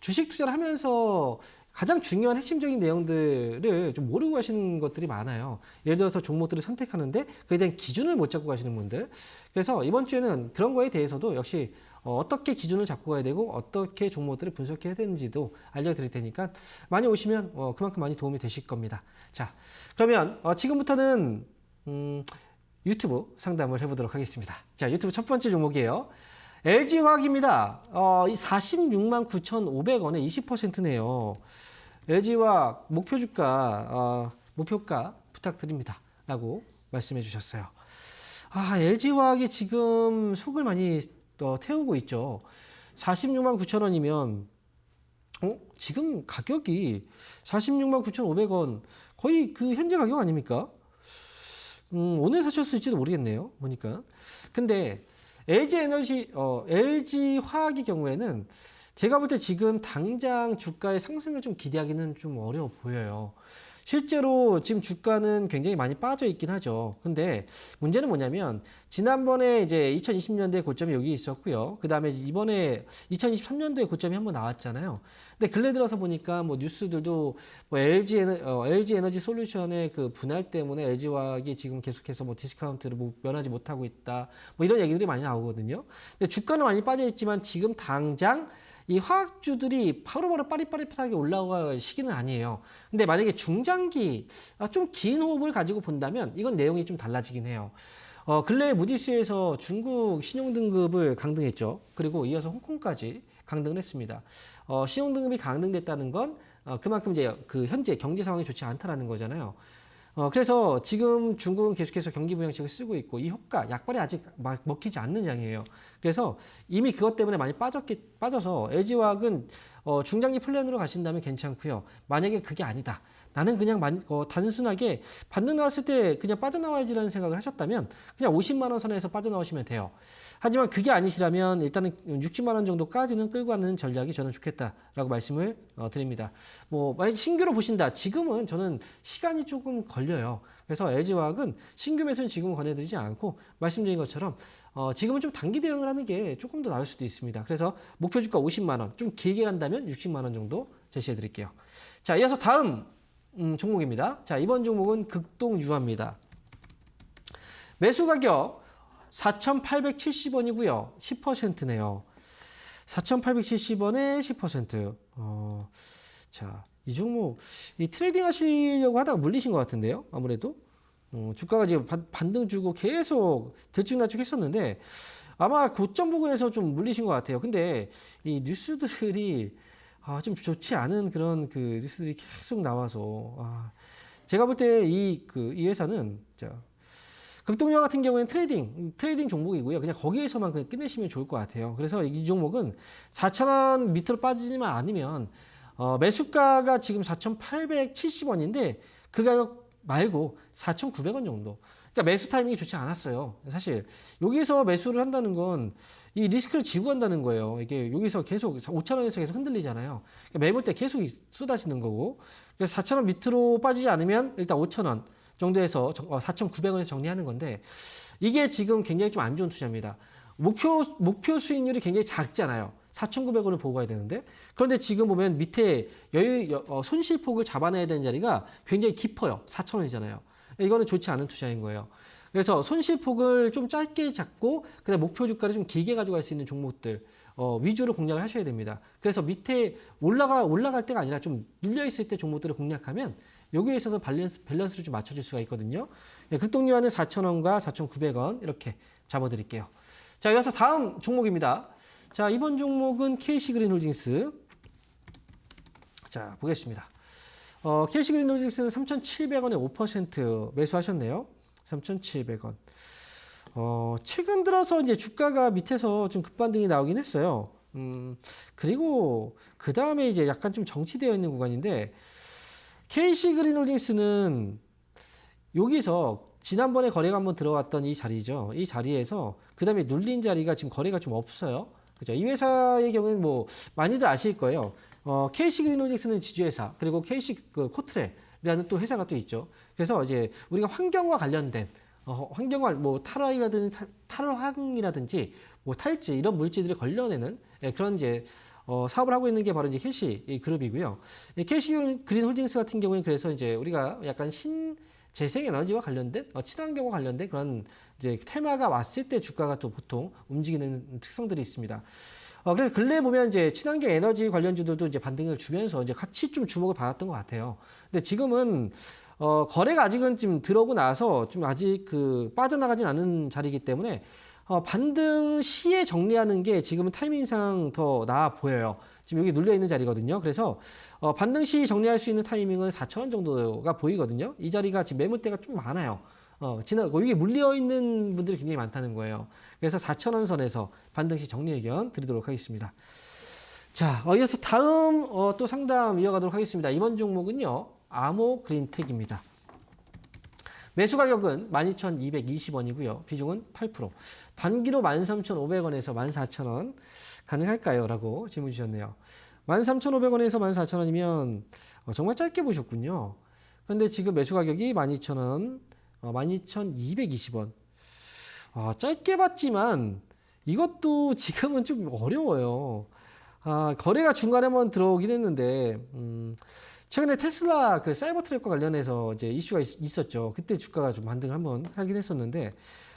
주식 투자를 하면서 가장 중요한 핵심적인 내용들을 좀 모르고 가시는 것들이 많아요. 예를 들어서 종목들을 선택하는데 그에 대한 기준을 못 잡고 가시는 분들. 그래서 이번 주에는 그런 거에 대해서도 역시 어떻게 기준을 잡고 가야 되고 어떻게 종목들을 분석해야 되는지도 알려드릴 테니까 많이 오시면 그만큼 많이 도움이 되실 겁니다. 자, 그러면 지금부터는 유튜브 상담을 해보도록 하겠습니다. 자, 유튜브 첫 번째 종목이에요. LG화학입니다. 이 46만 9,500원에 20%네요. LG화학 목표 주가, 목표가 부탁드립니다. 라고 말씀해 주셨어요. LG화학이 지금 속을 많이 태우고 있죠. 46만 9,000원이면, 지금 가격이 46만 9,500원, 거의 그 현재 가격 아닙니까? 오늘 사셨을지도 모르겠네요. 보니까. 근데 LG화학의 경우에는 제가 볼 때 지금 당장 주가의 상승을 좀 기대하기는 좀 어려워 보여요. 실제로 지금 주가는 굉장히 많이 빠져 있긴 하죠. 근데 문제는 뭐냐면 지난번에 이제 2020년도에 고점이 여기 있었고요. 그 다음에 이번에 2023년도에 고점이 한번 나왔잖아요. 근데 근래 들어서 보니까 뭐 뉴스들도 뭐 LG 에너지 솔루션의 그 분할 때문에 LG화학이 지금 계속해서 뭐 디스카운트를 면하지 못하고 있다. 뭐 이런 얘기들이 많이 나오거든요. 근데 주가는 많이 빠져 있지만 지금 당장 이 화학주들이 바로바로 빠릿빠릿하게 올라갈 시기는 아니에요. 근데 만약에 중장기, 좀 긴 호흡을 가지고 본다면 이건 내용이 좀 달라지긴 해요. 근래에 무디스에서 중국 신용등급을 강등했죠. 그리고 이어서 홍콩까지 강등을 했습니다. 신용등급이 강등됐다는 건 그만큼 이제 그 현재 경제 상황이 좋지 않다라는 거잖아요. 그래서 지금 중국은 계속해서 경기부양책을 쓰고 있고 이 효과, 약발이 아직 먹히지 않는 장이에요. 그래서 이미 그것 때문에 많이 빠져서 LG화학은 중장기 플랜으로 가신다면 괜찮고요. 만약에 그게 아니다. 나는 그냥 단순하게 반등 나왔을 때 그냥 빠져나와야지라는 생각을 하셨다면 그냥 50만 원 선에서 빠져나오시면 돼요. 하지만 그게 아니시라면 일단은 60만 원 정도까지는 끌고 가는 전략이 저는 좋겠다라고 말씀을 드립니다. 뭐 만약 신규로 보신다. 지금은 저는 시간이 조금 걸려요. 그래서 LG화학은 신규 매수는 지금은 권해드리지 않고 말씀드린 것처럼 지금은 좀 단기 대응을 하는 게 조금 더 나을 수도 있습니다. 그래서 목표 주가 50만 원, 좀 길게 간다면 60만 원 정도 제시해 드릴게요. 자, 이어서 다음 종목입니다. 자, 이번 종목은 극동유화입니다. 매수 가격 4,870원이고요. 10%네요. 4,870원에 10%. 자, 이 종목 이 트레이딩 하시려고 하다가 물리신 것 같은데요. 아무래도 주가가 지금 반등 주고 계속 들쭉날쭉 했었는데 아마 고점 부근에서 좀 물리신 것 같아요. 근데 이 뉴스들이 좀 좋지 않은 그런 그 뉴스들이 계속 나와서 제가 볼 때 이 회사는 극동유화 같은 경우에는 트레이딩 종목이고요. 그냥 거기에서만 그냥 끝내시면 좋을 것 같아요. 그래서 이 종목은 4,000원 밑으로 빠지지만 않으면 매수가가 지금 4,870원인데 그 가격 말고 4,900원 정도. 그러니까 매수 타이밍이 좋지 않았어요. 사실 여기서 매수를 한다는 건 이 리스크를 지고 한다는 거예요. 이게 여기서 계속 5,000원에서 계속 흔들리잖아요. 그러니까 매물 때 계속 쏟아지는 거고. 그래서 4,000원 밑으로 빠지지 않으면 일단 5,000원 정도에서 4,900원에서 정리하는 건데 이게 지금 굉장히 좀 안 좋은 투자입니다. 목표 수익률이 굉장히 작잖아요. 4,900원을 보고 가야 되는데 그런데 지금 보면 밑에 손실폭을 잡아내야 되는 자리가 굉장히 깊어요. 4,000원이잖아요. 이거는 좋지 않은 투자인 거예요. 그래서 손실폭을 좀 짧게 잡고 그다음에 목표 주가를 좀 길게 가져갈 수 있는 종목들 위주로 공략을 하셔야 됩니다. 그래서 밑에 올라갈 때가 아니라 좀 밀려 있을 때 종목들을 공략하면 여기에 있어서 밸런스를 좀 맞춰줄 수가 있거든요. 극동유화는 4,000원과 4,900원 이렇게 잡아드릴게요. 자, 이어서 다음 종목입니다. 자, 이번 종목은 KC그린홀딩스 자, 보겠습니다. KC그린홀딩스는 3,700원에 5% 매수하셨네요. 3,700원. 최근 들어서 이제 주가가 밑에서 좀 급반등이 나오긴 했어요. 그리고 그 다음에 이제 약간 좀 정치되어 있는 구간인데, KC그린홀딩스는 여기서 지난번에 거래가 한번 들어갔던 이 자리죠. 이 자리에서 그 다음에 눌린 자리가 지금 거래가 좀 없어요. 그죠? 이 회사의 경우에는 뭐 많이들 아실 거예요. KC그린홀딩스는 지주회사, 그리고 코트레라는 또 회사가 또 있죠. 그래서 이제 우리가 환경과 관련된 환경과 뭐 탈환이라든지 뭐 탈지 이런 물질들을 걸러내는 그런 이제 사업을 하고 있는 게 바로 이제 KC 그룹이고요. KC 그린홀딩스 같은 경우에는 그래서 이제 우리가 약간 재생에너지와 관련된 친환경과 관련된 그런 이제 테마가 왔을 때 주가가 또 보통 움직이는 특성들이 있습니다. 그래서 근래 보면 이제 친환경 에너지 관련주들도 이제 반등을 주면서 이제 같이 좀 주목을 받았던 것 같아요. 근데 지금은 거래가 아직은 좀 들어오고 나서 좀 아직 빠져나가진 않은 자리이기 때문에 반등 시에 정리하는 게 지금은 타이밍상 더 나아 보여요. 지금 여기 눌려 있는 자리거든요. 그래서 반등 시 정리할 수 있는 타이밍은 4,000원 정도가 보이거든요. 이 자리가 지금 매물대가 좀 많아요. 여기 물려 있는 분들이 굉장히 많다는 거예요. 그래서 4,000원 선에서 반등 시 정리 의견 드리도록 하겠습니다. 자, 이어서 다음 또 상담 이어가도록 하겠습니다. 이번 종목은요, 아모그린텍입니다. 매수 가격은 12,220원이고요. 비중은 8%. 단기로 13,500원에서 14,000원 가능할까요? 라고 질문 주셨네요. 13,500원에서 14,000원이면 정말 짧게 보셨군요. 그런데 지금 매수 가격이 12,000원, 12,220원. 짧게 봤지만 이것도 지금은 좀 어려워요. 거래가 중간에 한번 들어오긴 했는데, 최근에 테슬라 사이버 트랙과 관련해서 이제 이슈가 있었죠. 그때 주가가 좀 반등을 한번 하긴 했었는데,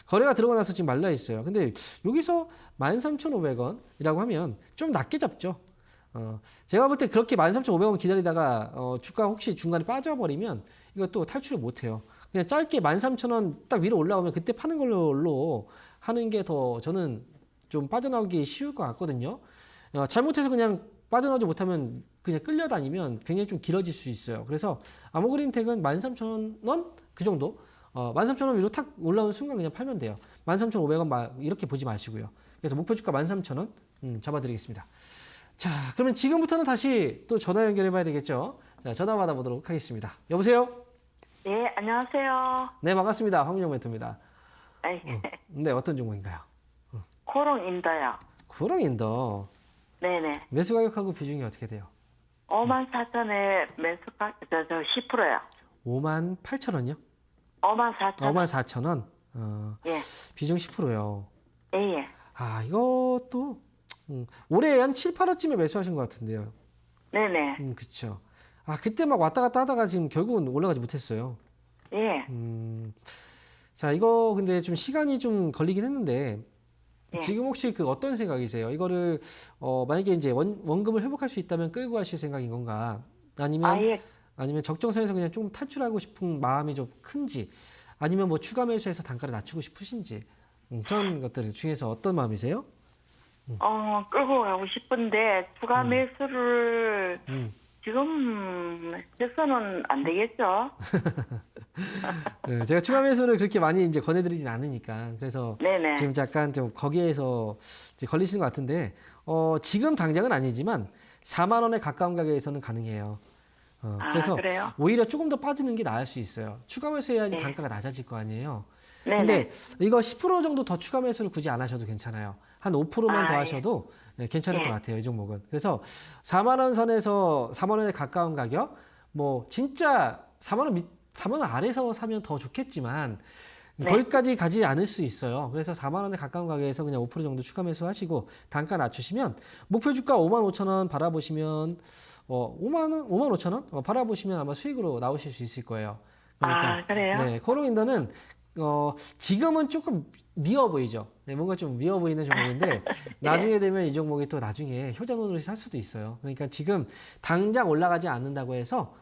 거래가 들어오고 나서 지금 말라 있어요. 근데 여기서 13,500원이라고 하면 좀 낮게 잡죠. 제가 볼 때 그렇게 13,500원 기다리다가 주가 혹시 중간에 빠져버리면 이것도 탈출을 못 해요. 그냥 짧게 13,000원 딱 위로 올라오면 그때 파는 걸로 하는 게 더 저는 좀 빠져나오기 쉬울 것 같거든요. 잘못해서 그냥 빠져나오지 못하면 그냥 끌려다니면 굉장히 좀 길어질 수 있어요. 그래서 아모그린텍은 13,000원 그 정도 13,000원 위로 탁 올라온 순간 그냥 팔면 돼요. 13,500원 이렇게 보지 마시고요. 그래서 목표 주가 13,000원 잡아드리겠습니다. 자, 그러면 지금부터는 다시 또 전화 연결해 봐야 되겠죠. 자, 전화 받아보도록 하겠습니다. 여보세요? 네, 안녕하세요. 네, 반갑습니다. 황민영 멘토입니다. 네, 어떤 종목인가요? 코롱인더요. 구렁인더. 네네. 매수 가격하고 비중이 어떻게 돼요? 54,000원에 매수가, 10%요. 58,000원이요? 54,000원. 54,000원? 예. 비중 10%요. 예. 이것도 올해 한 7, 8월쯤에 매수하신 것 같은데요. 네네. 그쵸. 그때 막 왔다 갔다 하다가 지금 결국은 올라가지 못했어요. 예. 자, 이거 근데 좀 시간이 좀 걸리긴 했는데, 예. 지금 혹시 어떤 생각이세요? 이거를, 만약에 이제 원금을 회복할 수 있다면 끌고 가실 생각인 건가? 아니면 적정선에서 그냥 좀 탈출하고 싶은 마음이 좀 큰지, 아니면 뭐 추가 매수해서 단가를 낮추고 싶으신지, 그런 것들 중에서 어떤 마음이세요? 끌고 가고 싶은데, 추가 매수를 지금 해서는 안 되겠죠? 네, 제가 추가 매수를 그렇게 많이 이제 권해드리진 않으니까. 그래서 네네. 지금 약간 좀 거기에서 이제 걸리시는 것 같은데, 지금 당장은 아니지만 4만 원에 가까운 가격에서는 가능해요. 그래서 그래요? 오히려 조금 더 빠지는 게 나을 수 있어요. 추가 매수해야지 네. 단가가 낮아질 거 아니에요. 네네. 근데 이거 10% 정도 더 추가 매수를 굳이 안 하셔도 괜찮아요. 한 5%만 더 예. 하셔도 괜찮을 예. 것 같아요. 이 종목은. 그래서 4만 원 선에서 4만 원에 가까운 가격, 뭐 진짜 4만 원 아래서 사면 더 좋겠지만 네. 거기까지 가지 않을 수 있어요. 그래서 4만 원에 가까운 가격에서 그냥 5% 정도 추가 매수하시고 단가 낮추시면 목표 주가 55,000원 바라보시면 5만 5,000원 바라보시면 아마 수익으로 나오실 수 있을 거예요. 그러니까 그래요? 네, 코롱인더는 지금은 조금 미워 보이죠. 네, 뭔가 좀 미워 보이는 종목인데 나중에 되면 이 종목이 또 나중에 효자손으로 살 수도 있어요. 그러니까 지금 당장 올라가지 않는다고 해서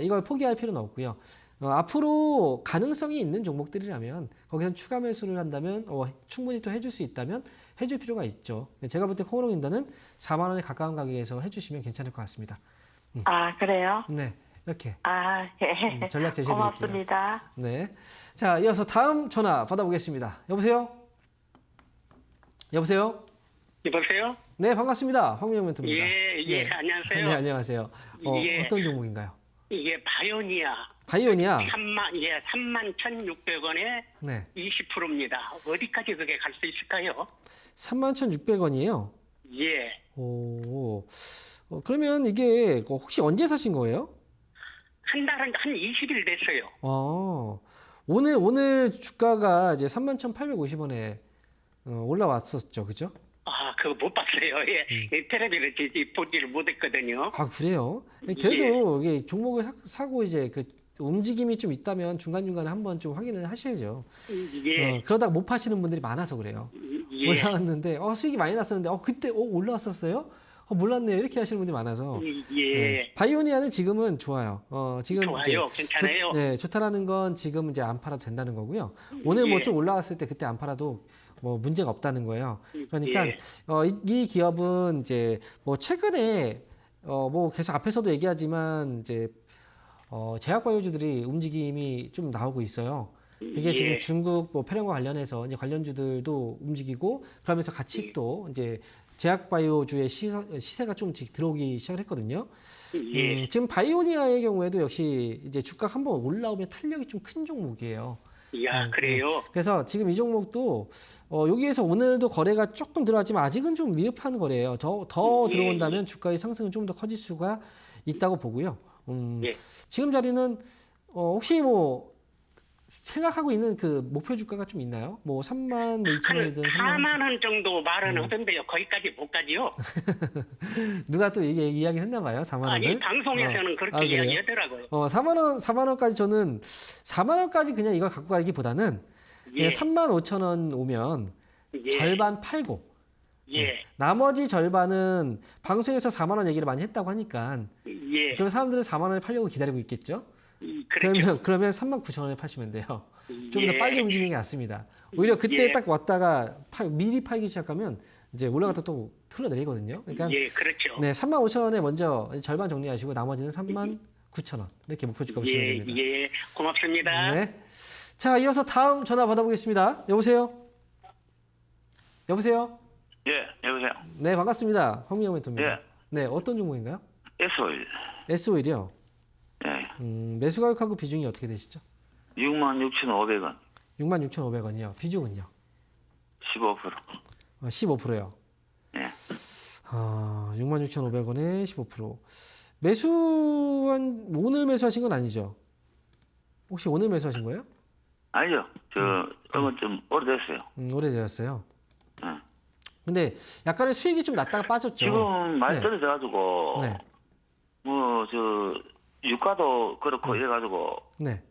이걸 포기할 필요는 없고요. 앞으로 가능성이 있는 종목들이라면 거기서 추가 매수를 한다면 충분히 또 해줄 수 있다면 해줄 필요가 있죠. 제가 볼 때 코롱인더는 4만 원에 가까운 가격에서 해주시면 괜찮을 것 같습니다. 아, 그래요? 네, 이렇게 아, 예. 전략 제시해드릴게요. 고맙습니다. 네. 자, 이어서 다음 전화 받아보겠습니다. 여보세요? 여보세요? 여보세요? 네, 반갑습니다. 황민영 멘토입니다. 예, 안녕하세요. 네, 안녕하세요. 예. 어떤 종목인가요? 이게 바이오니아 바이오니아. 31,600원에 네. 20%입니다. 어디까지 그게 갈 수 있을까요? 31,600원이에요. 예. 오. 그러면 이게 혹시 언제 사신 거예요? 한 20일 됐어요. 오늘 주가가 이제 31,850원에 올라왔었죠. 그죠? 아, 그거 못 봤어요. 예. 텔레비를 보지를 못했거든요. 아, 그래요? 그래도 이게 종목을 사고 이제 그 움직임이 좀 있다면 중간중간에 한번 좀 확인을 하셔야죠. 예. 그러다가 못 파시는 분들이 많아서 그래요. 예. 올라왔는데 수익이 많이 났었는데 그때 올라왔었어요? 몰랐네요. 이렇게 하시는 분들이 많아서. 예. 바이오니아는 지금은 좋아요. 지금 좋아요. 괜찮아요. 좋다라는 건 지금 이제 안 팔아도 된다는 거고요. 오늘 뭐 예. 좀 올라왔을 때 그때 안 팔아도 뭐 문제가 없다는 거예요. 그러니까 예. 이 기업은 이제 뭐 최근에 뭐 계속 앞에서도 얘기하지만 이제 제약바이오주들이 움직임이 좀 나오고 있어요. 그게 예. 지금 중국 뭐 폐렴과 관련해서 이제 관련주들도 움직이고 그러면서 같이 또 이제 제약바이오주의 시세가 좀씩 들어오기 시작을 했거든요. 예. 지금 바이오니아의 경우에도 역시 이제 주가 한번 올라오면 탄력이 좀 큰 종목이에요. 야, 그래요? 그래서 지금 이 종목도 여기에서 오늘도 거래가 조금 들어왔지만 아직은 좀 미흡한 거래예요. 더 들어온다면 주가의 상승은 좀 더 커질 수가 있다고 보고요. 예. 지금 자리는 혹시 뭐 생각하고 있는 그 목표 주가가 좀 있나요? 뭐 32,000원이든 4만 원 정도 말은 하던데요. 거기까지 못 가지요. 누가 또 이야기를 했나 봐요. 4만 원을. 아니, 방송에서는 그렇게 그래요? 이야기하더라고요. 4만 원까지 저는 4만 원까지 그냥 이걸 갖고 가기보다는 예. 35,000원 오면 예. 절반 팔고 예. 나머지 절반은 방송에서 4만 원 얘기를 많이 했다고 하니까 예. 그럼 사람들은 4만 원을 팔려고 기다리고 있겠죠? 그렇죠. 그러면 39,000원에 파시면 돼요. 좀 더 예. 빨리 움직이는 게 낫습니다. 오히려 그때 예. 딱 왔다가 미리 팔기 시작하면 이제 올라갔다 또 흘러내리거든요. 그러니까 예, 그렇죠. 네, 35,000원에 먼저 절반 정리하시고 나머지는 39,000원 이렇게 목표 주가 보시면 예, 됩니다. 예. 고맙습니다. 네. 자, 이어서 다음 전화 받아보겠습니다. 여보세요? 여보세요? 예, 여보세요. 네, 반갑습니다. 황미영 멘토입니다. 예. 네, 어떤 종목인가요? S오일. S오일이요. 예. 매수 가격하고 비중이 어떻게 되시죠? 66,500원. 66,500원이요. 비중은요? 15%. 15%요. 예. 66,500원에 15%. 매수한 오늘 매수하신 건 아니죠? 혹시 오늘 매수하신 거예요? 아니죠. 그건 좀 오래됐어요. 오래되었어요. 예. 근데 약간의 수익이 좀 났다가 빠졌죠. 지금 많이 네. 떨어져가지고, 네. 유가도 그렇고 이래가지고 네.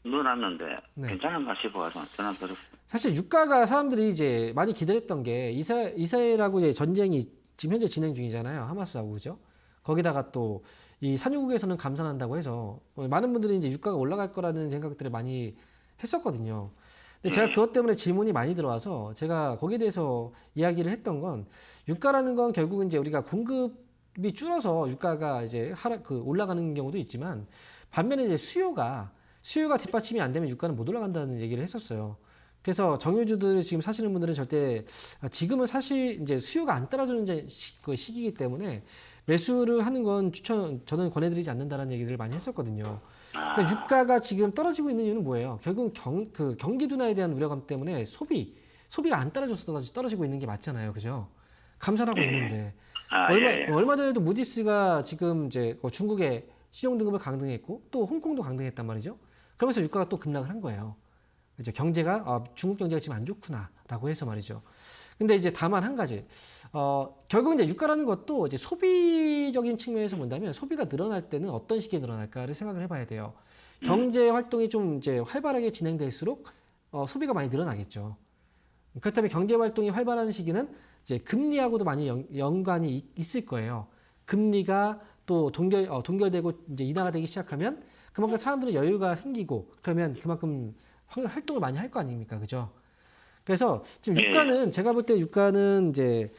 넣어놨는데, 네. 괜찮은가 싶어가지고 전화 드렸어요. 사실 유가가 사람들이 이제 많이 기다렸던 게 이스라엘하고 이제 전쟁이 지금 현재 진행 중이잖아요. 하마스하고 그죠? 거기다가 또 이 산유국에서는 감산한다고 해서 많은 분들이 이제 유가가 올라갈 거라는 생각들을 많이 했었거든요. 근데 제가 그것 때문에 질문이 많이 들어와서 제가 거기에 대해서 이야기를 했던 건 유가라는 건 결국은 이제 우리가 공급이 줄어서 유가가 이제 올라가는 경우도 있지만 반면에 이제 수요가 뒷받침이 안 되면 유가는 못 올라간다는 얘기를 했었어요. 그래서 정유주들 지금 사시는 분들은 절대 지금은 사실 이제 수요가 안 따라주는 그 시기이기 때문에 매수를 하는 건 저는 권해드리지 않는다라는 얘기를 많이 했었거든요. 그러니까 유가가 지금 떨어지고 있는 이유는 뭐예요? 결국 경기 둔화에 대한 우려감 때문에 소비가 안 따라줘서 떨어지고 있는 게 맞잖아요, 그죠? 감산하고 있는데 얼마 전에도 무디스가 지금 이제 중국의 신용 등급을 강등했고 또 홍콩도 강등했단 말이죠. 그러면서 유가가 또 급락을 한 거예요. 그죠? 경제가 중국 경제가 지금 안 좋구나라고 해서 말이죠. 근데 이제 다만 한 가지, 결국 이제 유가라는 것도 이제 소비적인 측면에서 본다면 소비가 늘어날 때는 어떤 시기에 늘어날까를 생각을 해봐야 돼요. 경제 활동이 좀 이제 활발하게 진행될수록 소비가 많이 늘어나겠죠. 그렇다면 경제 활동이 활발한 시기는 이제 금리하고도 많이 연관이 있을 거예요. 금리가 또 동결되고 이제 인하가 되기 시작하면 그만큼 사람들은 여유가 생기고 그러면 그만큼 활동을 많이 할 거 아닙니까, 그죠? 그래서 지금 유가는 제가 볼 때 유가는 이제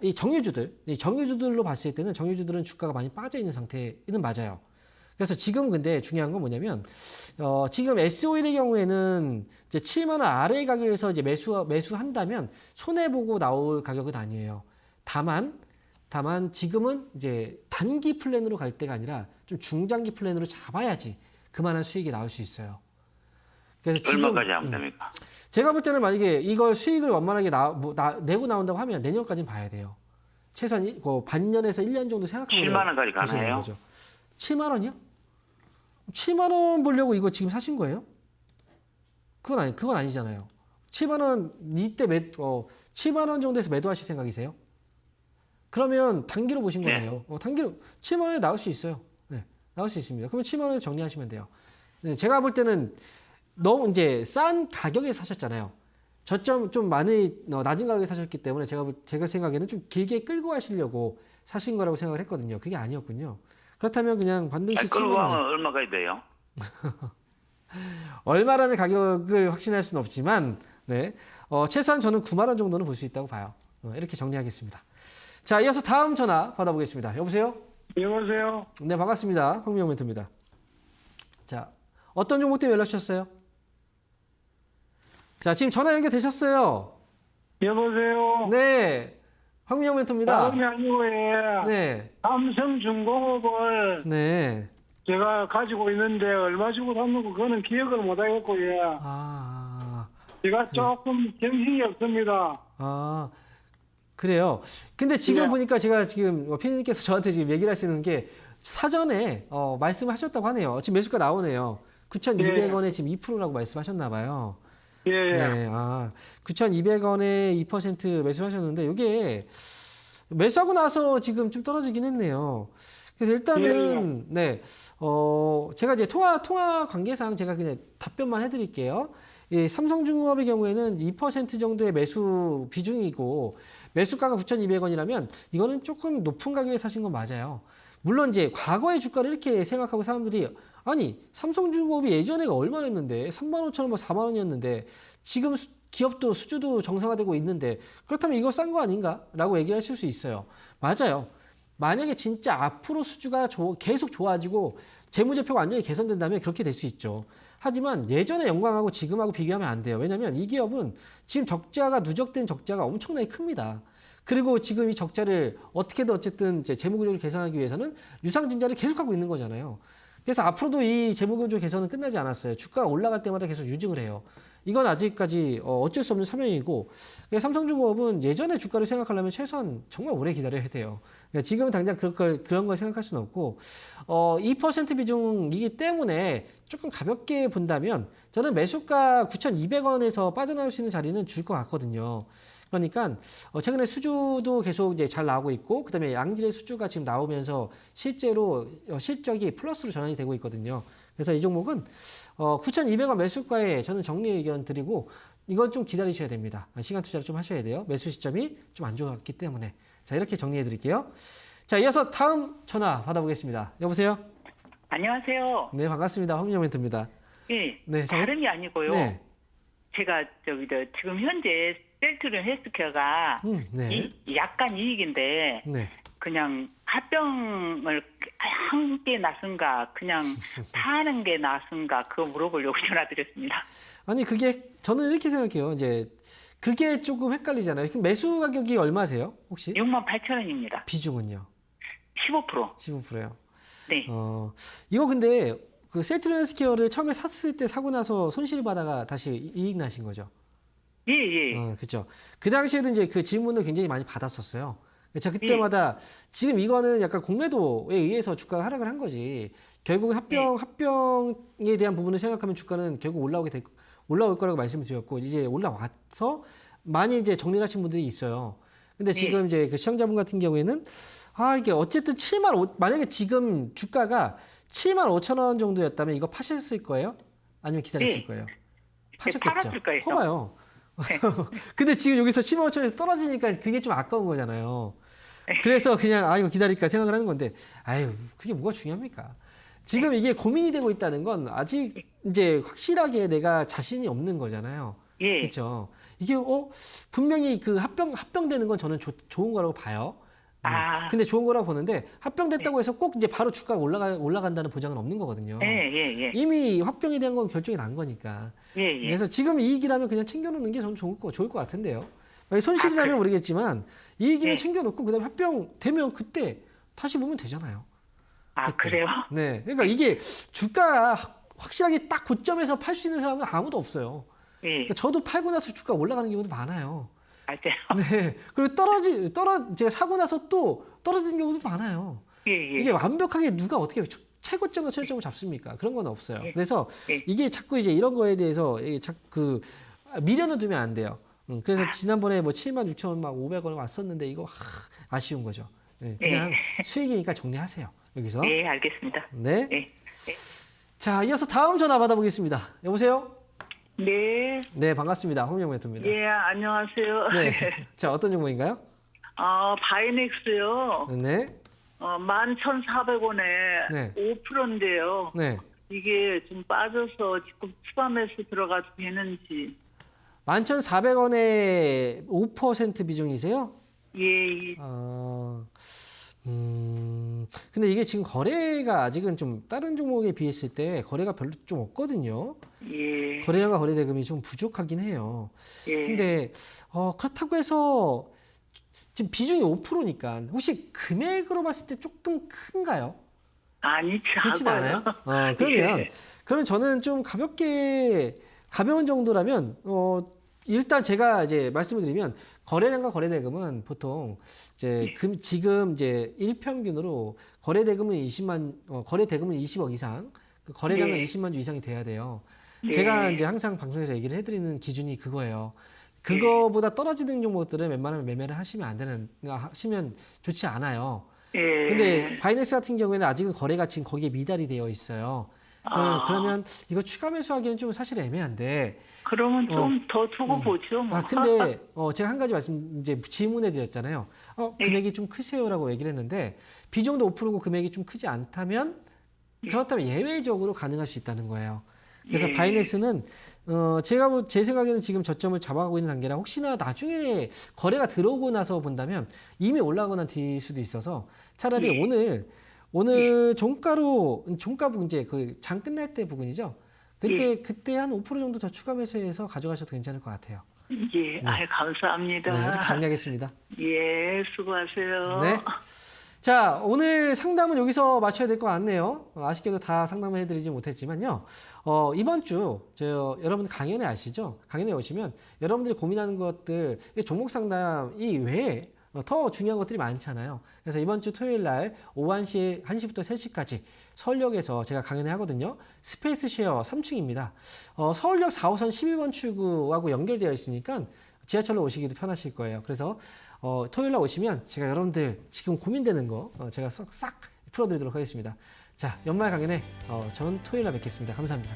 이 정유주들로 봤을 때는 정유주들은 주가가 많이 빠져 있는 상태는 맞아요. 그래서 지금 근데 중요한 건 뭐냐면 지금 S-오일의 경우에는 이제 7만 원 아래 가격에서 이제 매수한다면 손해 보고 나올 가격은 아니에요. 다만 지금은 이제 단기 플랜으로 갈 때가 아니라 좀 중장기 플랜으로 잡아야지 그만한 수익이 나올 수 있어요. 그래서 지금 얼마까지 하면 됩니까? 제가 볼 때는 만약에 이걸 수익을 원만하게 내고 나온다고 하면 내년까지는 봐야 돼요. 최소한 반년에서 1년 정도 생각하고 7만 원까지 보셔야 되는 가나요? 거죠. 7만 원이요? 7만 원 보려고 이거 지금 사신 거예요? 그건 아니잖아요. 7만 원 이때 7만 원 정도에서 매도하실 생각이세요? 그러면 단기로 보신 네. 거네요. 단기로 7만 원에 나올 수 있어요. 네, 나올 수 있습니다. 그러면 7만 원에 정리하시면 돼요. 네, 제가 볼 때는 너무 이제 싼 가격에 사셨잖아요. 저점 좀 많이 낮은 가격에 사셨기 때문에 제가 생각에는 좀 길게 끌고 가시려고 사신 거라고 생각을 했거든요. 그게 아니었군요. 그렇다면 그냥 반드시 끌고 7만 원. 가면 얼마까지 돼요? 얼마라는 가격을 확신할 수는 없지만, 네, 최소한 저는 9만 원 정도는 볼 수 있다고 봐요. 이렇게 정리하겠습니다. 자, 이어서 다음 전화 받아보겠습니다. 여보세요? 여보세요. 네, 반갑습니다. 황미영 멘토입니다. 자, 어떤 종목 때문에 연락 주셨어요? 자, 지금 전화 연결되셨어요. 여보세요. 네, 황미영 멘토입니다. 다름이 아니고 네, 삼성중공업을 네. 제가 가지고 있는데 얼마 주고 샀는고 그거는 기억을 못 하겠고 제가 조금 정신이 없습니다. 그래요. 근데 지금 네. 보니까 제가 지금 피디님께서 저한테 지금 얘기를 하시는 게 사전에 말씀하셨다고 하네요. 지금 매수가 나오네요. 9,200원에 지금 2%라고 말씀하셨나 봐요. 예. 네, 9,200원에 2% 매수를 하셨는데 이게 매수하고 나서 지금 좀 떨어지긴 했네요. 그래서 일단은 네, 제가 이제 통화 관계상 제가 그냥 답변만 해드릴게요. 이 삼성중공업의 경우에는 2% 정도의 매수 비중이고 매수가가 9,200원이라면 이거는 조금 높은 가격에 사신 건 맞아요. 물론 이제 과거의 주가를 이렇게 생각하고 사람들이 아니 삼성중공업이 예전에가 얼마였는데 35,000원, 4만 원이었는데 지금 기업도 수주도 정상화되고 있는데 그렇다면 이거 싼 거 아닌가? 라고 얘기를 하실 수 있어요. 맞아요. 만약에 진짜 앞으로 수주가 계속 좋아지고 재무제표가 완전히 개선된다면 그렇게 될 수 있죠. 하지만 예전의 영광하고 지금하고 비교하면 안 돼요. 왜냐하면 이 기업은 지금 누적된 적자가 엄청나게 큽니다. 그리고 지금 이 적자를 어떻게든 어쨌든 재무구조를 개선하기 위해서는 유상증자를 계속하고 있는 거잖아요. 그래서 앞으로도 이 재무구조 개선은 끝나지 않았어요. 주가가 올라갈 때마다 계속 유증을 해요. 이건 아직까지 어쩔 수 없는 사명이고 삼성중공업은 예전의 주가를 생각하려면 최소한 정말 오래 기다려야 돼요. 그러니까 지금은 당장 그런 걸 생각할 수는 없고 2% 비중이기 때문에 조금 가볍게 본다면 저는 매수가 9,200원에서 빠져나올 수 있는 자리는 줄 것 같거든요. 그러니까 최근에 수주도 계속 이제 잘 나오고 있고 그다음에 양질의 수주가 지금 나오면서 실제로 실적이 플러스로 전환이 되고 있거든요. 그래서 이 종목은 9,200원 매수가에 저는 정리 의견 드리고 이건 좀 기다리셔야 됩니다. 시간 투자를 좀 하셔야 돼요. 매수 시점이 좀 안 좋았기 때문에. 자, 이렇게 정리해 드릴게요. 자, 이어서 다음 전화 받아보겠습니다. 여보세요? 안녕하세요. 네, 반갑습니다. 황민영 멘토입니다. 예, 네, 다름이 아니고요. 네. 제가 지금 현재 셀트리온 헬스케어가 네. 약간 이익인데 네. 그냥 합병을 한 게 낫은가 그냥 파는 게 낫은가 그거 물어보려고 전화드렸습니다. 아니 그게 저는 이렇게 생각해요. 이제 그게 조금 헷갈리잖아요. 그럼 매수 가격이 얼마세요? 혹시? 68,000원입니다. 비중은요? 15%. 15%요. 네. 이거 근데 그 셀트리온 헬스케어를 처음에 샀을 때 사고 나서 손실 받아가 다시 이익 나신 거죠? 예. 그렇죠. 그 당시에도 이제 그 질문을 굉장히 많이 받았었어요. 제가 그때마다 지금 이거는 약간 공매도에 의해서 주가가 하락을 한 거지. 결국 합병에 대한 부분을 생각하면 주가는 결국 올라올 거라고 말씀을 드렸고 이제 올라와서 많이 이제 정리를 하신 분들이 있어요. 근데 지금 이제 그 시청자분 같은 경우에는 이게 어쨌든 만약에 지금 주가가 75,000원 정도였다면 이거 파셨을 거예요? 아니면 기다렸을 거예요? 파셨겠죠. 팔았을 거예요. 커봐요. 근데 지금 여기서 15,000원에서 떨어지니까 그게 좀 아까운 거잖아요. 그래서 그냥 이거 기다릴까 생각을 하는 건데 그게 뭐가 중요합니까? 지금 이게 고민이 되고 있다는 건 아직 이제 확실하게 내가 자신이 없는 거잖아요. 예. 그렇죠. 이게 분명히 그 합병되는 건 저는 좋은 거라고 봐요. 근데 좋은 거라고 보는데 합병됐다고 해서 꼭 이제 바로 주가가 올라간다는 보장은 없는 거거든요. 예. 이미 합병이 된 건 결정이 난 거니까. 예. 그래서 지금 이익이라면 그냥 챙겨놓는 게 저는 좋을 것 같은데요. 만약에 손실이라면 모르겠지만 이익이면 예. 챙겨놓고 그다음에 합병되면 그때 다시 보면 되잖아요. 아, 그래요? 네, 그러니까 이게 주가 확실하게 딱 고점에서 팔 수 있는 사람은 아무도 없어요. 예. 그러니까 저도 팔고 나서 주가 올라가는 경우도 많아요. 맞아요. 네, 그리고 제가 사고 나서 또 떨어지는 경우도 많아요. 예. 이게 완벽하게 누가 어떻게 최고점과 최저점을 잡습니까? 그런 건 없어요. 예. 그래서 예. 이게 자꾸 이제 이런 거에 대해서 이게 자꾸 미련을 두면 안 돼요. 그래서 지난번에 뭐 76,000원 막 500원 왔었는데 이거 아쉬운 거죠. 네, 그냥 수익이니까 정리하세요. 여기서. 예, 알겠습니다. 네. 예. 자, 이어서 다음 전화 받아보겠습니다. 여보세요? 네, 네, 반갑습니다. 홍명 멘토입니다. 예, 안녕하세요. 네. 자, 어떤 종목인가요? 바이넥스요. 네. 11,400원에 네. 5%인데요. 네. 이게 좀 빠져서 지금 추가 매수 들어가도 되는지. 11,400원에 5% 비중이세요? 예, 근데 이게 지금 거래가 아직은 좀 다른 종목에 비했을 때 거래가 별로 좀 없거든요. 예, 거래량과 거래 대금이 좀 부족하긴 해요. 예. 근데 그렇다고 해서 지금 비중이 5%니까 혹시 금액으로 봤을 때 조금 큰가요? 아니, 그렇진 않아요? 그러면 저는 좀 가벼운 정도라면 일단 제가 이제 말씀을 드리면 거래량과 거래 대금은 보통 이제 지금 이제 일평균으로 거래 대금은 20억 이상, 그 거래량은 네. 20만 주 이상이 돼야 돼요. 네. 제가 이제 항상 방송에서 얘기를 해드리는 기준이 그거예요. 그거보다 떨어지는 종목들은 웬만하면 매매를 하시면 좋지 않아요. 예. 근데 바이낸스 같은 경우에는 아직은 거래가 지금 거기에 미달이 되어 있어요. 그러면 이거 추가 매수하기는 좀 사실 애매한데. 그러면 좀 더 두고 보죠. 뭐. 근데 제가 한 가지 이제 질문해 드렸잖아요. 금액이 좀 크세요라고 얘기를 했는데 비중도 5%고 금액이 좀 크지 않다면 그렇다면 예외적으로 가능할 수 있다는 거예요. 그래서 바이넥스는 제 생각에는 지금 저점을 잡아가고 있는 단계라 혹시나 나중에 거래가 들어오고 나서 본다면 이미 올라가거나 뒤일 수도 있어서 차라리 오늘 종가 부분 이제 그 장 끝날 때 부분이죠. 그때 한 5% 정도 더 추가 매수해서 가져가셔도 괜찮을 것 같아요. 예, 감사합니다. 네, 이렇게 정리하겠습니다. 예, 수고하세요. 네. 자, 오늘 상담은 여기서 마쳐야 될 것 같네요. 아쉽게도 다 상담을 해드리지 못했지만요. 이번 주, 여러분 강연회 아시죠? 강연회 오시면 여러분들이 고민하는 것들, 종목 상담 이외에 더 중요한 것들이 많잖아요. 그래서 이번 주 토요일 날 오후 1시부터 3시까지 서울역에서 제가 강연회 하거든요. 스페이스 쉐어 3층입니다. 서울역 4호선 11번 출구하고 연결되어 있으니까 지하철로 오시기도 편하실 거예요. 그래서 토요일 날 오시면 제가 여러분들 지금 고민되는 거 제가 싹 풀어드리도록 하겠습니다. 자, 연말 강연회 저는 토요일 날 뵙겠습니다. 감사합니다.